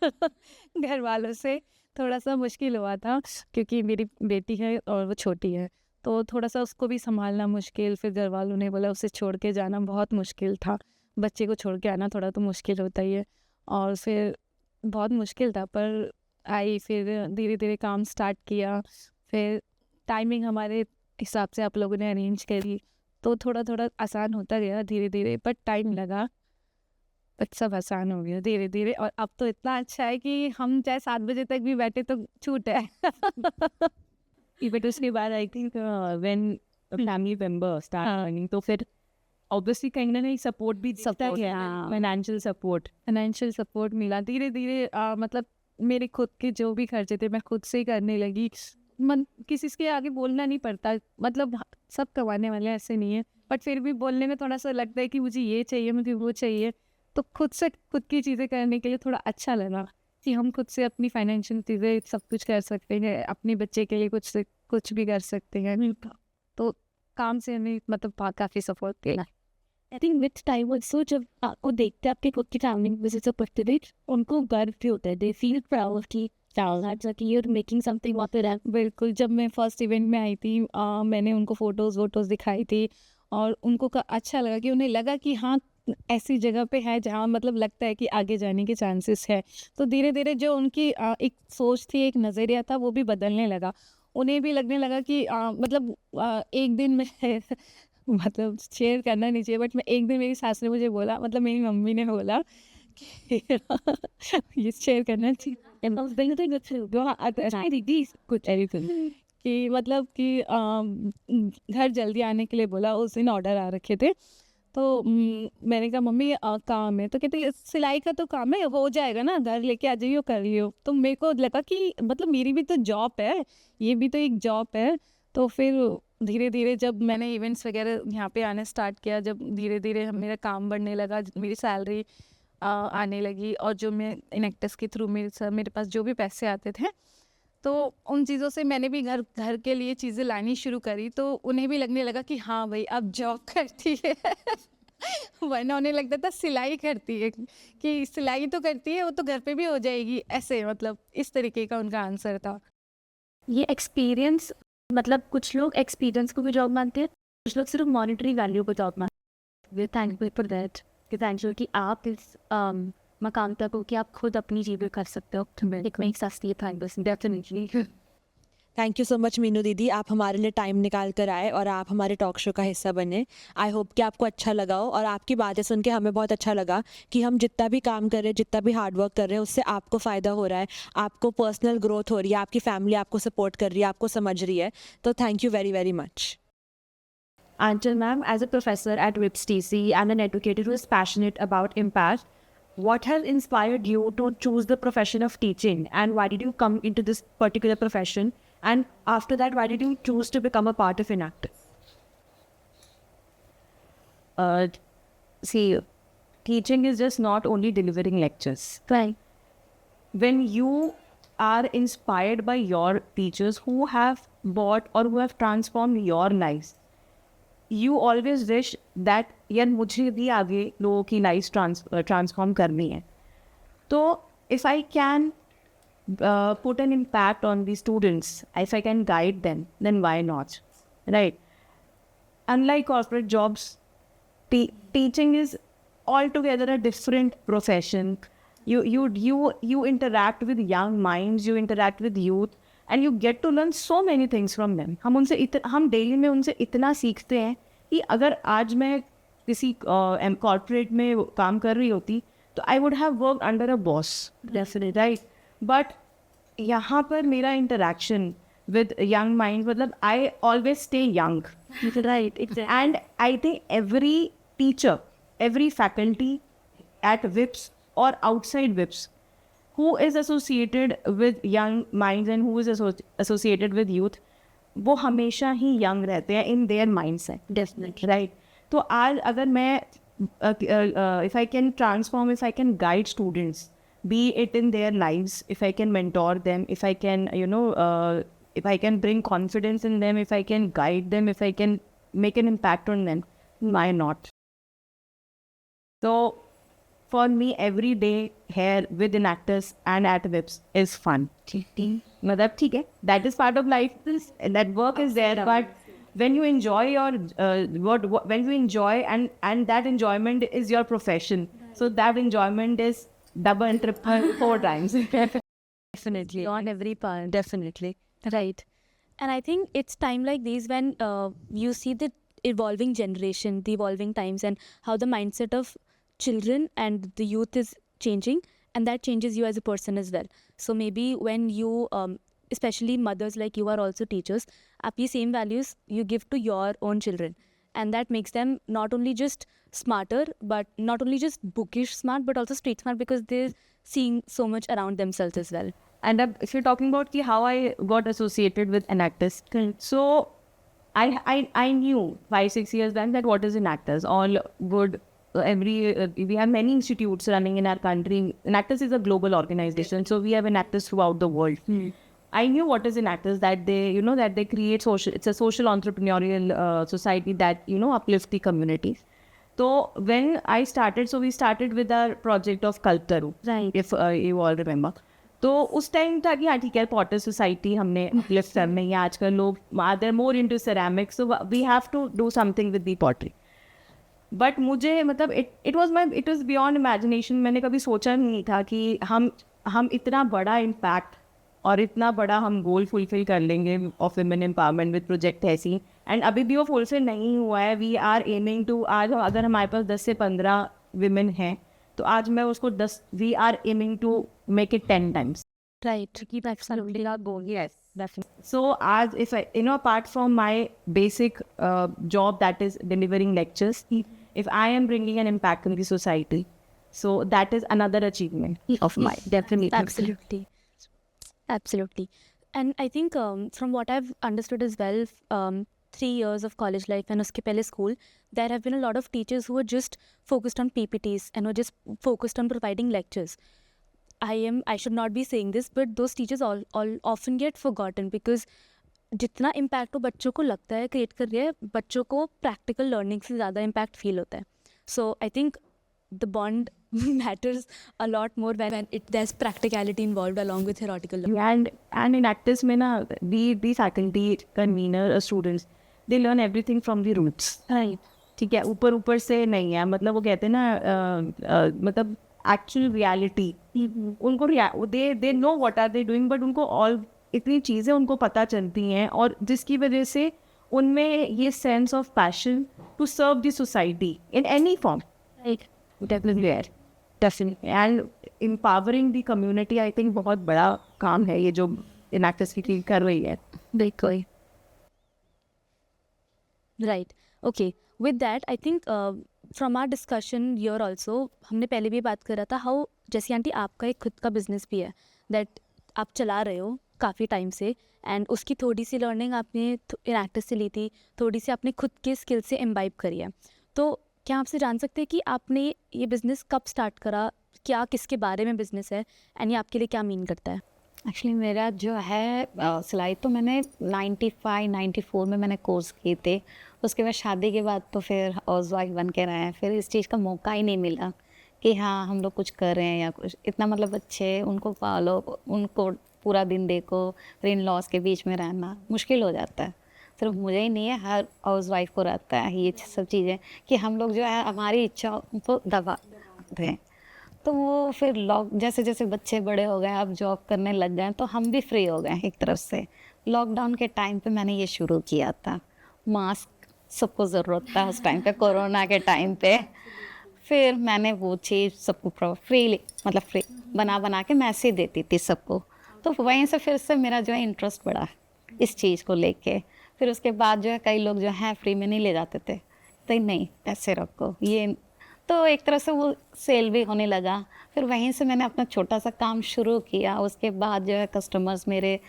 घर वालों से। थोड़ा सा मुश्किल हुआ था क्योंकि मेरी बेटी है और वो छोटी है, तो थोड़ा सा उसको भी संभालना मुश्किल। फिर घर वालों ने बोला उसे छोड़ के जाना बहुत मुश्किल था। बच्चे को छोड़ के आना थोड़ा तो मुश्किल होता ही है। और फिर बहुत मुश्किल था, पर आई। फिर धीरे धीरे काम स्टार्ट किया। फिर टाइमिंग हमारे हिसाब से आप लोगों ने अरेंज करी, तो थोड़ा थोड़ा आसान होता गया धीरे धीरे, बट टाइम लगा। बट सब आसान हो गया धीरे धीरे। और अब तो इतना अच्छा है कि हम चाहे 7 बजे तक भी बैठे तो छूट है। बट उसके बाद I think when family member start earning, तो फिर ऑब्वियसली कहीं ना कहीं सपोर्ट भी दिखता Support, है, हाँ। Financial support. फाइनेंशियल सपोर्ट मिला धीरे धीरे। मतलब मेरे खुद के जो भी खर्चे थे मैं खुद से ही करने लगी। मन किसी के आगे बोलना नहीं पड़ता। मतलब सब कमाने वाले ऐसे नहीं है, बट फिर भी बोलने में थोड़ा सा लगता है कि मुझे ये चाहिए, मुझे वो चाहिए। तो खुद से खुद की चीज़ें करने के लिए थोड़ा अच्छा लगा कि हम खुद से अपनी फाइनेंशियल चीज़ें सब कुछ कर सकते हैं, अपने बच्चे के लिए कुछ से कुछ भी कर सकते हैं। तो काम से हमें मतलब काफ़ी सपोर्ट किया। I think with time also जब आपको देखते हैं आपके खुद की फैमिली विजिट करते हुए, उनको गर्व भी होता है। दे फील प्राउड कि you're making something what they have. बिल्कुल, जब मैं फर्स्ट इवेंट में आई थी मैंने उनको फ़ोटोज़ वोटोज़ दिखाई थी, और उनको अच्छा लगा कि उन्हें लगा कि हाँ, ऐसी जगह पे है जहाँ मतलब लगता है कि आगे जाने के चांसेस है। तो धीरे धीरे जो उनकी एक सोच थी, एक नज़रिया था, वो भी बदलने लगा। उन्हें भी लगने लगा कि मतलब एक दिन में मतलब शेयर करना नहीं चाहिए, बट मैं एक दिन मेरी सास ने मुझे बोला, मतलब मेरी मम्मी ने बोला कि ये शेयर करना चाहिए। कुछ कि मतलब कि घर जल्दी आने के लिए बोला। उस दिन ऑर्डर आ रखे थे, तो मैंने कहा मम्मी काम है, तो कहते सिलाई का तो काम है, हो जाएगा ना, घर लेके आ जाइयो, कर लियो। तो मेरे को लगा कि मतलब मेरी भी तो जॉब है, ये भी तो एक जॉब है। तो फिर धीरे धीरे जब मैंने इवेंट्स वगैरह यहाँ पे आना स्टार्ट किया, जब धीरे धीरे मेरा काम बढ़ने लगा, मेरी सैलरी आने लगी, और जो मैं इनेक्टस के थ्रू मेरे पास जो भी पैसे आते थे, तो उन चीज़ों से मैंने भी घर के लिए चीज़ें लानी शुरू करी। तो उन्हें भी लगने लगा कि हाँ भाई अब जॉब करती है। वरना उन्हें लगता था सिलाई करती है, कि सिलाई तो करती है, वो तो घर पे भी हो जाएगी, ऐसे मतलब इस तरीके का उनका आंसर था। ये एक्सपीरियंस, मतलब कुछ लोग एक्सपीरियंस को भी जॉब मानते हैं, कुछ लोग सिर्फ मॉनिटरी वैल्यू को जॉब मानते हैं। थैंकफुल फॉर दैट, कि थैंकफुल कि आप इस मकाम तक हो कि आप खुद अपनी चीज़ें कर सकते हो। It makes us thankful definitely. Thank you so much Meenu दीदी, आप हमारे लिए टाइम निकाल कर आए और आप हमारे टॉक शो का हिस्सा बने। आई होप कि आपको अच्छा लगा हो, और आपकी बातें सुन के हमें बहुत अच्छा लगा कि हम जितना भी काम कर रहे हैं, जितना भी हार्ड वर्क कर रहे हैं, उससे आपको फ़ायदा हो रहा है, आपको पर्सनल ग्रोथ हो रही है, आपकी फैमिली आपको सपोर्ट कर रही है, आपको समझ रही है। तो thank you very very much. Anchal ma'am, as a professor at WIPS TC and an educator who is passionate about impact, what has inspired you to choose the profession of teaching, and why did you come into this particular profession? And after that, why did you choose to become a part of Enactus? See, teaching is just not only delivering lectures. Right. When you are inspired by your teachers who have bought or who have transformed your lives, you always wish that यार मुझे भी आगे लोगों की life transform करनी है। तो if I can put an impact on the students, if I can guide them, then why not, right? Unlike corporate jobs, teaching is altogether a different profession. You interact with young minds, you interact with youth, and you get to learn so many things from them. हम daily में उनसे इतना सीखते हैं कि अगर आज मैं किसी कॉर्पोरेट में काम कर रही होती तो I would have work under a boss, definitely, right? But यहाँ पर मेरा इंटरेक्शन विद यंग माइंड, मतलब I always stay young, Right. and I think every teacher, every faculty at WIPS or outside WIPS who is associated with young minds and who is associated with youth, वो हमेशा ही young रहते हैं in their mindset, Definitely. right? तो आज अगर मैं if I can transform, if I can guide students, be it in their lives, if I can mentor them, if I can, if I can bring confidence in them, if I can guide them, if I can make an impact on them, why not? So for me, every day here with Enactus and at Whips is fun. मतलब ठीक है, that is part of life, and that work is there, but when you enjoy your when you enjoy and that enjoyment is your profession, so that enjoyment is double and triple 4 times. Definitely. On every part. Definitely. Right. And I think it's time like these when you see the evolving generation, the evolving times, and how the mindset of children and the youth is changing, and that changes you as a person as well. So maybe when you, especially mothers like you are also teachers, आप ये same values you give to your own children, and that makes them not only just smarter, but not only just bookish smart, but also street smart, because they're seeing so much around themselves as well. And if you're talking about how I got associated with Enactus, so I knew 5-6 years back that what is Enactus. All good. We have many institutes running in our country. Enactus is a global organization, so we have Enactus throughout the world. I knew what is Enactus, that they create social. It's a social entrepreneurial society that uplift the communities. So when I started, so we started with our project of Kalptaru, Right. if you all remember. तो उस time था कि हाँ ठीक है, Potter society हमने uplift करनी है. आजकल लोग they are more into ceramics, so we have to do something with the pottery. But मुझे मतलब इट वाज बियॉन्ड इमेजिनेशन. मैंने कभी सोचा नहीं था कि हम इतना बड़ा इम्पैक्ट और इतना बड़ा हम गोल फुलफिल कर लेंगे of women empowerment with project ऐसी. एंड अभी भी वो फुलफिल नहीं हुआ है. वी आर एमिंग टू, आज अगर हमारे पास 10 से 15 विमेन हैं, तो आज मैं उसको 10, we are aiming to make it 10 times. Right. Keep absolutely our goal. Yes, definitely. So as if I, apart from my basic job, that is delivering lectures, if I am bringing an impact in the society, so that is another achievement of mine. Definitely. Absolutely. Absolutely. And I think from what I've understood as well, 3 years of college life and uske pehle school, there have been a lot of teachers who are just focused on PPTs and were just focused on providing lectures. I should not be saying this, but those teachers all often get forgotten, because जितना impact वो बच्चों को लगता है create कर रही है, बच्चों को प्रैक्टिकल लर्निंग से ज़्यादा इम्पैक्ट फील होता है. So I think the bond matters a lot more when there's practicality involved along with theoretical learning. And in Actis में ना, the faculty, convener, students, they learn everything from the roots. Right. ठीक है, ऊपर से नहीं है. मतलब वो कहते हैं ना, मतलब एक्चुअल रियलिटी उनको they know what are they doing, but उनको all इतनी चीज़ें उनको पता चलती हैं, और जिसकी वजह से उनमें ये sense of passion to serve the society in any form. Right. Definitely है, definitely. And empowering the community, I think बहुत बड़ा काम है ये जो Enactus की टीम कर रही है. बिल्कुल. Right. Okay. With that, I think from our discussion here also, हमने पहले भी बात करा था how जैसी आंटी आपका एक खुद का बिजनेस भी है that आप चला रहे हो काफ़ी टाइम से, एंड उसकी थोड़ी सी लर्निंग आपने Enactus से ली थी, थोड़ी सी आपने खुद के स्किल से इम्बाइब करी है. तो क्या आपसे जान सकते हैं कि आपने ये बिज़नेस कब स्टार्ट करा, क्या किसके बारे में बिज़नेस है, एंड ये आपके लिए क्या मीन करता है? एक्चुअली मेरा जो है सिलाई तो मैंने 94 में मैंने कोर्स किए थे. उसके बाद शादी के बाद तो फिर हाउस वाइफ बन के रहे हैं. फिर इस चीज़ का मौका ही नहीं मिला कि हाँ हम लोग कुछ कर रहे हैं या कुछ. इतना मतलब बच्चे उनको पालो, उनको पूरा दिन देखो, फिर इन लॉस के बीच में रहना मुश्किल हो जाता है. सिर्फ मुझे ही नहीं है, हर हाउस वाइफ को रहता है ये सब चीज़ें कि हम लोग जो है हमारी इच्छाओं को दबा दें. तो वो फिर जैसे जैसे बच्चे बड़े हो गए, अब जॉब करने लग गए, तो हम भी फ्री हो गए एक तरफ से. लॉकडाउन के टाइम पे मैंने ये शुरू किया था. मास्क सबको ज़रूरत था उस टाइम पे, कोरोना के टाइम पे. फिर मैंने वो चीज़ सबको फ्री बना के मैं ऐसे ही देती थी सबको. तो वहीं से फिर से मेरा जो है इंटरेस्ट बढ़ा इस चीज़ को लेके. फिर उसके बाद जो है कई लोग जो हैं फ्री में नहीं ले जाते थे, तो नहीं ऐसे रखो ये, तो एक तरह से वो सेल भी होने लगा. फिर वहीं से मैंने अपना छोटा सा काम शुरू किया. उसके बाद जो है कस्टमर्स मेरे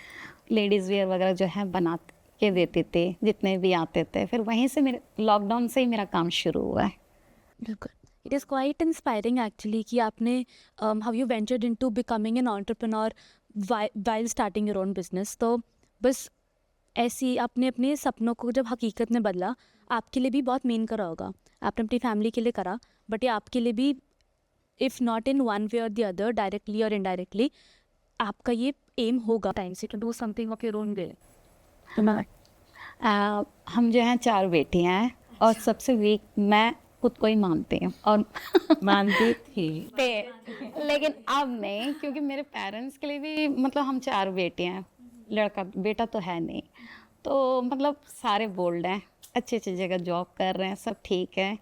लेडीज़ वेयर वगैरह जो है बना के देते थे जितने भी आते थे. फिर वहीं से मेरे लॉकडाउन से ही मेरा काम शुरू हुआ है. बिल्कुल. It is quite inspiring actually कि आपने how you ventured into becoming an entrepreneur while starting your own business. तो बस ऐसे ही आपने अपने सपनों को जब हकीकत में बदला, आपके लिए भी बहुत मीन करा होगा. आपने अपनी फैमिली के लिए करा, बट ये आपके लिए भी, if not in one way और द अदर, डायरेक्टली और इनडायरेक्टली, आपका ये एम होगा टाइम से to do something of your own way. हम जो हैं 4 बेटियां हैं और सबसे वीक मैं खुद को ही मानती हूँ और मानती थी. लेकिन अब नहीं, क्योंकि मेरे पेरेंट्स के लिए भी मतलब हम 4 बेटियां हैं, लड़का बेटा तो है नहीं, तो मतलब सारे बोल्ड हैं, अच्छी अच्छी जगह जॉब कर रहे हैं, सब ठीक है.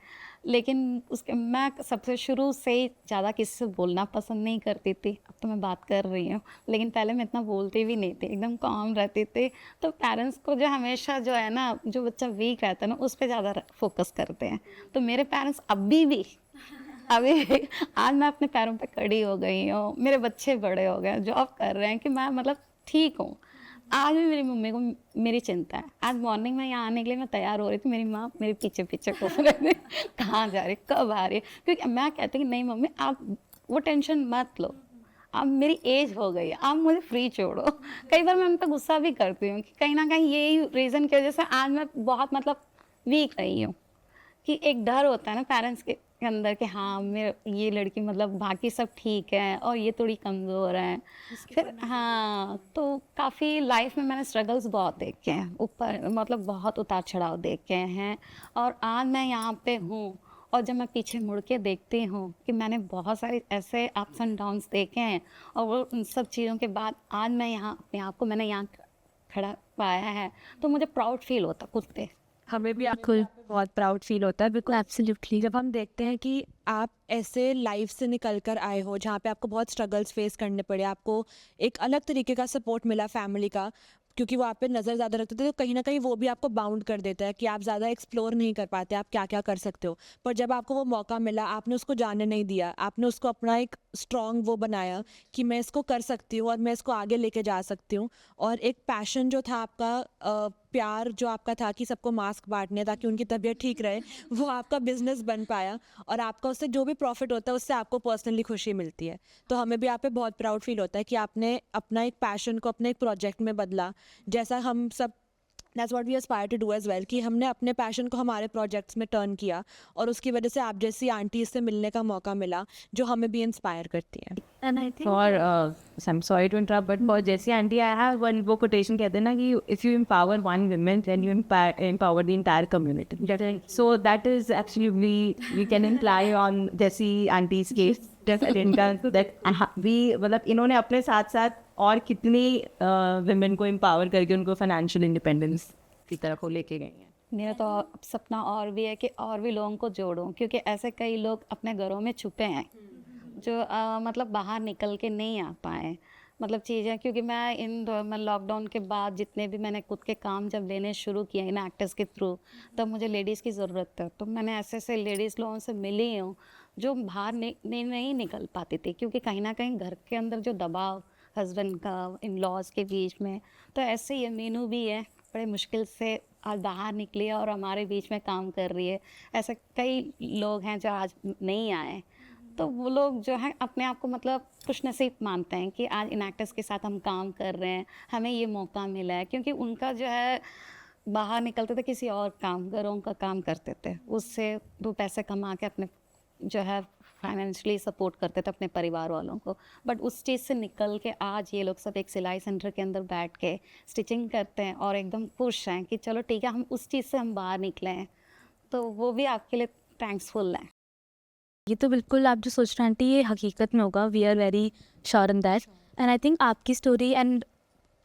लेकिन उसके मैं सबसे शुरू से ही ज़्यादा किसी से बोलना पसंद नहीं करती थी. अब तो मैं बात कर रही हूँ, लेकिन पहले मैं इतना बोलती भी नहीं थी, एकदम काम रहती थी. तो पेरेंट्स को जो हमेशा जो है ना, जो बच्चा वीक रहता है ना, उस पर ज़्यादा फोकस करते हैं. तो मेरे पेरेंट्स अभी भी आज मैं अपने पैरों पे खड़ी हो गई हूँ, मेरे बच्चे बड़े हो गए, जॉब कर रहे हैं, कि मैं मतलब ठीक हूँ. आज भी मेरी मम्मी को मेरी चिंता है. आज मॉर्निंग में यहाँ आने के लिए मैं तैयार हो रही थी, मेरी माँ मेरे पीछे पीछे घूम रहे थे, कहाँ जा रही, कब आ रही है, क्योंकि मैं कहती कि नहीं मम्मी आप वो टेंशन मत लो, अब मेरी एज हो गई है, आप मुझे फ्री छोड़ो. कई बार मैं उन पर गुस्सा भी करती हूँ कि कहीं ना कहीं यही रीज़न की वजह से आज मैं बहुत मतलब वीक रही हूँ. कि एक डर होता है ना पेरेंट्स के अंदर कि हाँ मेरे ये लड़की मतलब बाकी सब ठीक है और ये थोड़ी कमज़ोर है. फिर हाँ, तो काफ़ी लाइफ में मैंने स्ट्रगल्स बहुत देखे हैं, ऊपर मतलब बहुत उतार चढ़ाव देखे हैं, और आज मैं यहाँ पे हूँ. और जब मैं पीछे मुड़ के देखती हूँ कि मैंने बहुत सारे ऐसे अप्स एंड डाउन्स देखे हैं, और वो उन सब चीज़ों के बाद आज मैं यहाँ अपने आप को मैंने यहाँ खड़ा पाया है, तो मुझे प्राउड फील होता खुद पे. हमें भी आपको बहुत प्राउड फील होता है, बिल्कुल. एब्सोल्युटली. जब हम देखते हैं कि आप ऐसे लाइफ से निकल कर आए हो जहाँ पे आपको बहुत स्ट्रगल्स फेस करने पड़े, आपको एक अलग तरीके का सपोर्ट मिला फैमिली का, क्योंकि वो आप पे नज़र ज़्यादा रखते थे, तो कहीं ना कहीं वो भी आपको बाउंड कर देता है कि आप ज़्यादा एक्सप्लोर नहीं कर पाते आप क्या क्या कर सकते हो. पर जब आपको वो मौका मिला, आपने उसको जाने नहीं दिया, आपने उसको अपना एक स्ट्रॉन्ग वो बनाया कि मैं इसको कर सकती हूँ और मैं इसको आगे लेके जा सकती हूँ. और एक पैशन जो था आपका, प्यार जो आपका था कि सबको मास्क बांटने ताकि उनकी तबीयत ठीक रहे, वो आपका बिजनेस बन पाया, और आपका उससे जो भी प्रॉफिट होता है उससे आपको पर्सनली खुशी मिलती है. तो हमें भी आप पे बहुत प्राउड फील होता है कि आपने अपना एक पैशन को अपने एक प्रोजेक्ट में बदला, जैसा हम सब that's what we aspire to do as well, कि हमने अपने पैशन को हमारे प्रोजेक्ट्स में टर्न किया, और उसकी वजह से आप जैसी आंटी से मिलने का मौका मिला जो हमें भी इंस्पायर करती हैं. And I think For I'm sorry to interrupt, but for Jessie auntie, I have one वो quotation कहते हैं ना कि if you empower one woman, then you empower the entire community. So that is actually we can imply on Jessie auntie's case. that we मतलब इन्होंने अपने साथ साथ और कितनी women को empower करके उनको financial independence की तरफ वो लेके गई हैं. मेरा तो अब सपना और भी है कि और भी लोगों को जोड़ूं, क्योंकि ऐसे कई लोग अपने घरों में छुपे हैं जो मतलब बाहर निकल के नहीं आ पाए मतलब चीज़ें. क्योंकि मैं लॉकडाउन के बाद जितने भी मैंने खुद के काम जब लेने शुरू किए इन एक्टर्स के थ्रू, तब मुझे लेडीज़ की ज़रूरत है. तो मैंने ऐसे ऐसे लेडीज़ लोगों से मिली हूँ जो बाहर नहीं निकल पाती थी, क्योंकि कहीं ना कहीं घर के अंदर जो दबाव हस्बैंड का, इन लॉज के बीच में. तो ऐसे ये मीनू भी है, बड़े मुश्किल से आज बाहर निकली है और हमारे बीच में काम कर रही है. ऐसे कई लोग हैं जो आज नहीं आए, तो वो लोग जो है अपने आप को मतलब खुश नसीब मानते हैं कि आज इन एक्टर्स के साथ हम काम कर रहे हैं, हमें ये मौका मिला है. क्योंकि उनका जो है बाहर निकलते थे किसी और कामगारों का काम करते थे, उससे 2 पैसे कमा के अपने जो है फाइनेंशियली सपोर्ट करते थे अपने परिवार वालों को. बट उस चीज़ से निकल के आज ये लोग सब एक सिलाई सेंटर के अंदर बैठ के स्टिचिंग करते हैं और एकदम खुश हैं कि चलो ठीक है हम उस चीज़ से हम बाहर निकले हैं. तो वो भी आपके लिए थैंक्सफुल है. ये तो बिल्कुल आप जो सोच रहे हैं आंटी, ये हकीकत में होगा. We are very sure in that. And I think आपकी story and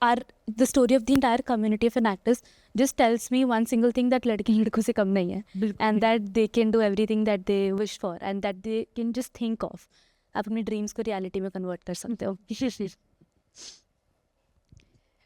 our the story of the entire community of an actors just tells me one single thing, that लड़के लड़कों से कम नहीं है, and that they can do everything that they wish for and that they can just think of. आप अपने dreams को reality में convert कर सकते हो.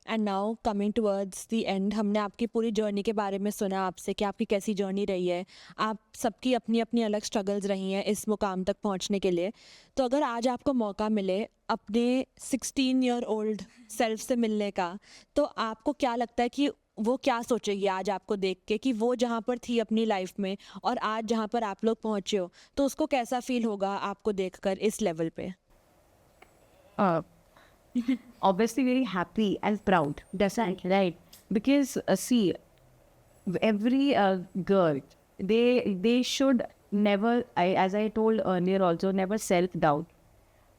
And now coming towards the end, हमने आपकी पूरी जर्नी के बारे में सुना आपसे कि आपकी कैसी जर्नी रही है. आप सबकी अपनी अपनी अलग स्ट्रगल्स रही हैं इस मुकाम तक पहुंचने के लिए. तो अगर आज आपको मौका मिले अपने 16 ईयर ओल्ड सेल्फ से मिलने का, तो आपको क्या लगता है कि वो क्या सोचेगी आज आपको देख के कि वो जहाँ पर थी अपनी लाइफ में और आज जहाँ पर आप लोग पहुँचे हो, तो उसको कैसा फील होगा आपको देखकर इस लेवल पे? Obviously very happy and proud. That's right. Because see, every girl, they should never, as I told earlier also, never self doubt,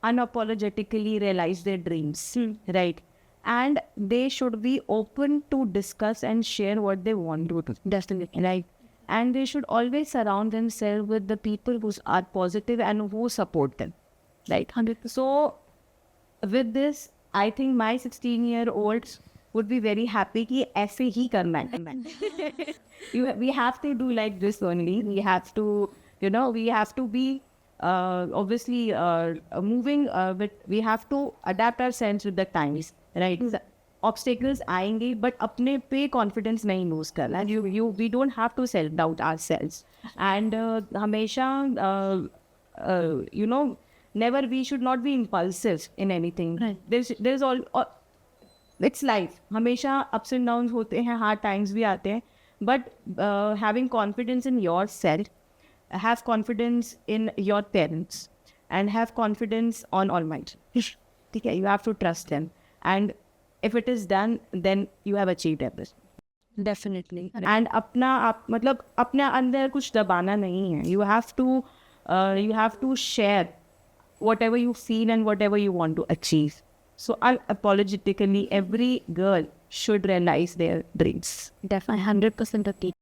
unapologetically realize their dreams, right? And they should be open to discuss and share what they want to do. Definitely, right? And they should always surround themselves with the people who are positive and who support them, right? 100%. So with this, I think my 16-year-olds would be very happy कि ऐसे ही करना है. We have to do like this only. We have to, we have to be obviously moving but we have to adapt ourselves with the times, right? Obstacles आएंगे but अपने पे confidence नहीं lose करना. We don't have to self doubt ourselves and हमेशा never, we should not be impulsive in anything. Right. There's all it's life. हमेशा ups and downs होते हैं, hard times भी आते हैं, but having confidence in yourself, have confidence in your parents, and have confidence on Almighty. ठीक है, you have to trust them, and if it is done, then you have achieved everything. Definitely. And मतलब अपने अंदर कुछ दबाना नहीं है. You have to share whatever you feel and whatever you want to achieve. So unapologetically, every girl should realize their dreams. Definitely 100% agree.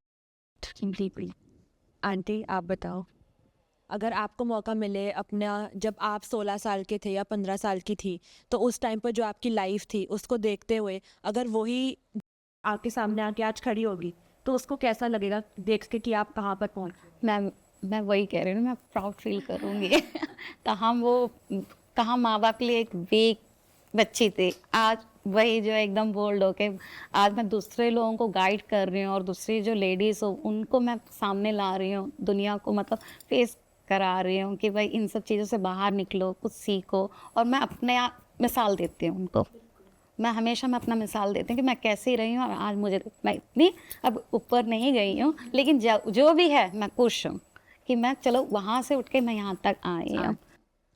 Completely. Aunty आप बताओ, अगर आपको मौका मिले अपना, जब आप 16 साल के थे या 15 साल की थी, तो उस टाइम पर जो आपकी लाइफ थी उसको देखते हुए अगर वही आपके सामने आके आज खड़ी होगी तो उसको कैसा लगेगा देख के कि आप कहाँ पर पहुँच? मैं वही कह रही हूँ, मैं प्राउड फील करूँगी. कहाँ माँ बाप के लिए एक वीक बच्ची थी, आज वही जो एकदम बोल्ड होके आज मैं दूसरे लोगों को गाइड कर रही हूँ और दूसरी जो लेडीज़ हो उनको मैं सामने ला रही हूँ, दुनिया को मतलब फेस करा रही हूँ कि भाई इन सब चीज़ों से बाहर निकलो, कुछ सीखो. और मैं अपने मिसाल देती हूँ उनको. मैं अपना मिसाल देती हूँ कि मैं कैसी रही हूँ और आज मैं इतनी अब ऊपर नहीं गई हूँ, लेकिन जो भी है मैं खुश हूँ कि मैं चलो वहाँ से उठ के मैं यहाँ तक आई हूँ.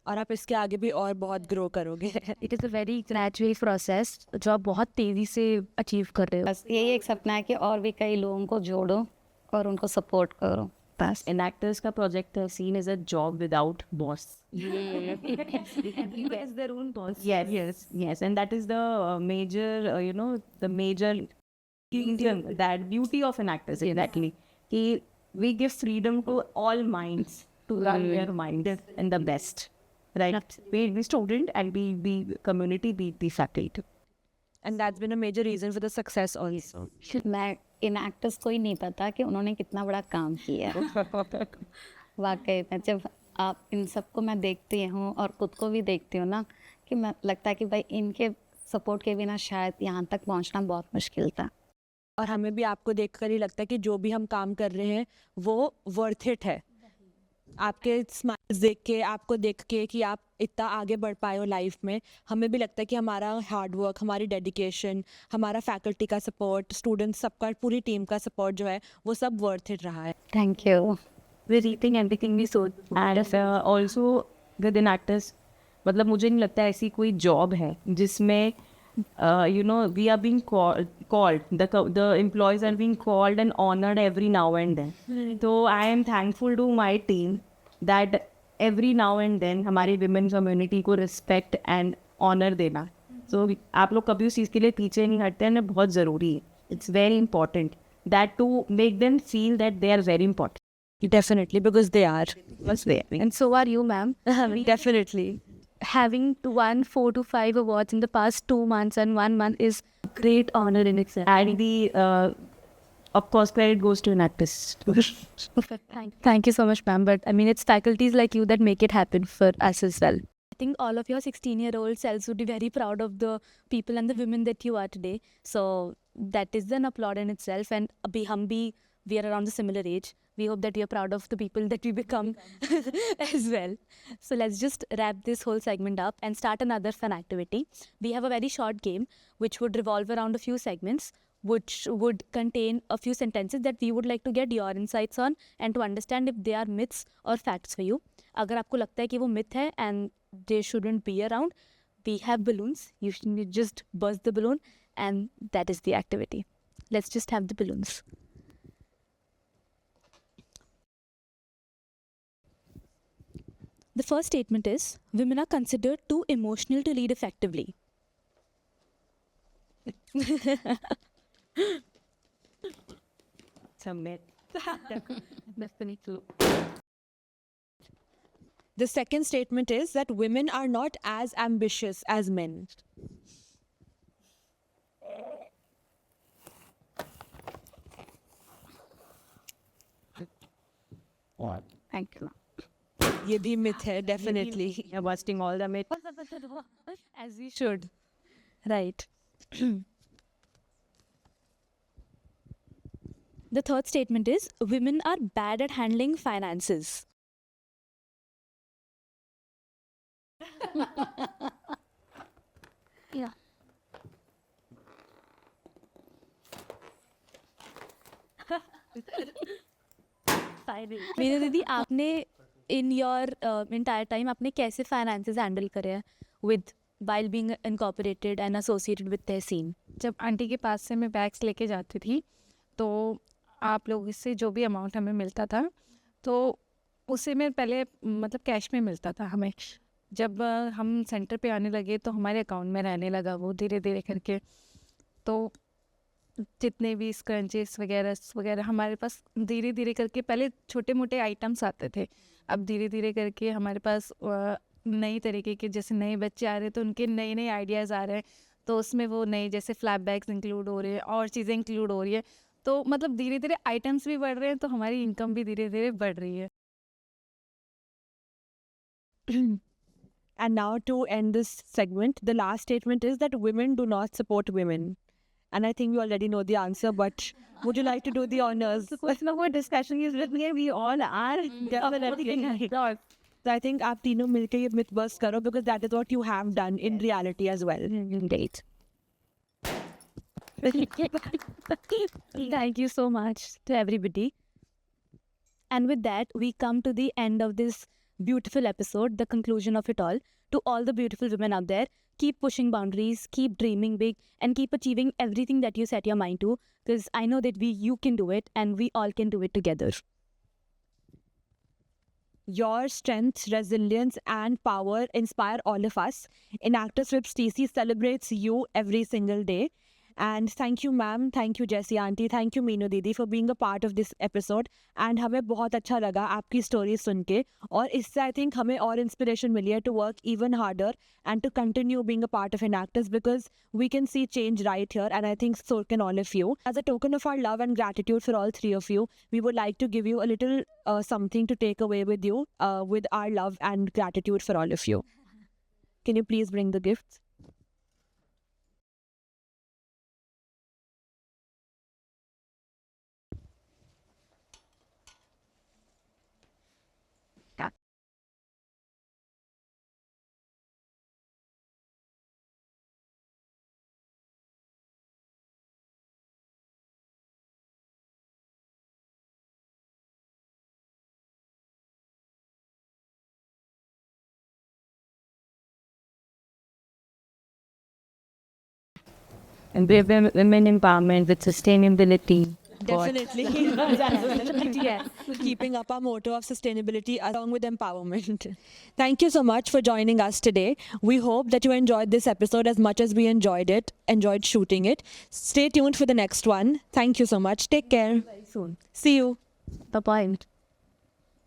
और आप इसके आगे भी और बहुत ग्रो करोगे. It is a very gradual process जो आप बहुत तेज़ी से अचीव कर रहे हो. बस यही एक सपना है कि और भी कई लोगों को जोड़ो और उनको सपोर्ट करो. बस Enactors का project seen as a job without boss. Everybody has their own boss. Yes, and that is the major, the major that beauty of Enactors exactly. कि we give freedom to all minds to run their mind and the best, right? Be student and be community, be faculty. And that's been a major reason for the success also. मैं इन actors को ही नहीं पता कि उन्होंने कितना बड़ा काम किया है. वाकई में जब आप इन सबको मैं देखती हूँ और खुद को भी देखती हूँ ना, कि मैं लगता है कि भाई इनके सपोर्ट के बिना शायद यहाँ तक पहुँचना बहुत मुश्किल था. और हमें भी आपको देखकर ही लगता है कि जो भी हम काम कर रहे हैं वो वर्थ इट है. आपके स्माइल्स देख के, आपको देख के कि आप इतना आगे बढ़ पाए हो लाइफ में, हमें भी लगता है कि हमारा हार्ड वर्क, हमारी डेडिकेशन, हमारा फैकल्टी का सपोर्ट, स्टूडेंट्स सबका, पूरी टीम का सपोर्ट जो है वो सब वर्थ इट रहा है. Thank you. We're eating everything we sold. And also with Enactors, मतलब मुझे नहीं लगता ऐसी कोई जॉब है जिसमें we are being called, the employees are being called and honored every now and then. So I am thankful to my team that every now and then हमारी women community को respect and honor देना. So आप लोग कभी उस चीज़ के लिए पीछे नहीं हटते हैं, बहुत ज़रूरी है. It's very important that to make them feel that they are very important. Definitely, because they are. And so are you, ma'am. Definitely. Having won 4 to 5 awards in the past 2 months and 1 month is a great honor in itself. And the of course credit goes to Enactors. Thank you so much, ma'am. But I mean, it's faculties like you that make it happen for us as well. I think all of your 16-year-old selves would be very proud of the people and the women that you are today. So that is an applaud in itself. And we are around the similar age. We hope that you're proud of the people that we become as well. So let's just wrap this whole segment up and start another fun activity. We have a very short game which would revolve around a few segments. which would contain a few sentences that we would like to get your insights on and to understand if they are myths or facts for you. अगर आपको लगता है कि वो myth है and they shouldn't be around, we have balloons. You should just burst the balloon and that is the activity. Let's just have the balloons. The first statement is, women are considered too emotional to lead effectively. Submit. Definitely. The second statement is that women are not as ambitious as men. Thank you ये भी myth है, definitely. You're busting all the myths. As we should. Right. The third statement is, women are bad at handling finances. Yeah. Meenu दीदी, आपने in your entire time आपने कैसे finances handle करे हैं with while being incorporated and associated with तहसीन? जब aunty के पास से मैं बैग्स लेके जाती थी तो आप लोगों से जो भी अमाउंट हमें मिलता था तो उसे में पहले मतलब कैश में मिलता था हमें. जब हम सेंटर पे आने लगे तो हमारे अकाउंट में रहने लगा वो धीरे धीरे करके. तो जितने भी स्क्रंचेस वगैरह वगैरह हमारे पास धीरे धीरे करके पहले छोटे मोटे आइटम्स आते थे, अब धीरे धीरे करके हमारे पास नई तरीके के जैसे नए बच्चे आ रहे हैं तो उनके नए नए आइडियाज़ आ रहे हैं, तो उसमें वो नए जैसे फ्लैप बैग्स इंक्लूड हो रहे हैं और चीज़ें इंक्लूड हो रही है. तो मतलब धीरे धीरे आइटम्स भी बढ़ रहे हैं तो हमारी इनकम भी धीरे धीरे बढ़ रही है. And now to end this segment, the last statement is that women do not support women. And I think you already know the answer, but would you like to do the honors? The question of what discussion is with me, we all are. So I think आप तीनों मिलके ये myth bust करो because that is what you have done in reality as well. Great. Thank you so much to everybody. And with that, we come to the end of this beautiful episode, the conclusion of it all. To all the beautiful women out there, keep pushing boundaries, keep dreaming big, and keep achieving everything that you set your mind to, because I know that you can do it, and we all can do it together. Your strength, resilience, and power inspire all of us. Enactus Whips TC celebrates you every single day. And thank you, ma'am. Thank you, Jessie auntie. Thank you, Meenu दीदी, for being a part of this episode. And हमें बहुत अच्छा लगा आपकी story सुन के. और इससे I think हमें और inspiration मिली है to work even harder and to continue being a part of Enactus, because we can see change right here, and I think so can all of you. As a token of our love and gratitude for all three of you, we would like to give you a little something to take away with you, with our love and gratitude for all of you. Can you please bring the gifts? And women empowerment with sustainability. Definitely. Yeah. Keeping up our motto of sustainability along with empowerment. Thank you so much for joining us today. We hope that you enjoyed this episode as much as we enjoyed shooting it. Stay tuned for the next one. Thank you so much. Take care. Very soon. See you. Bye-bye.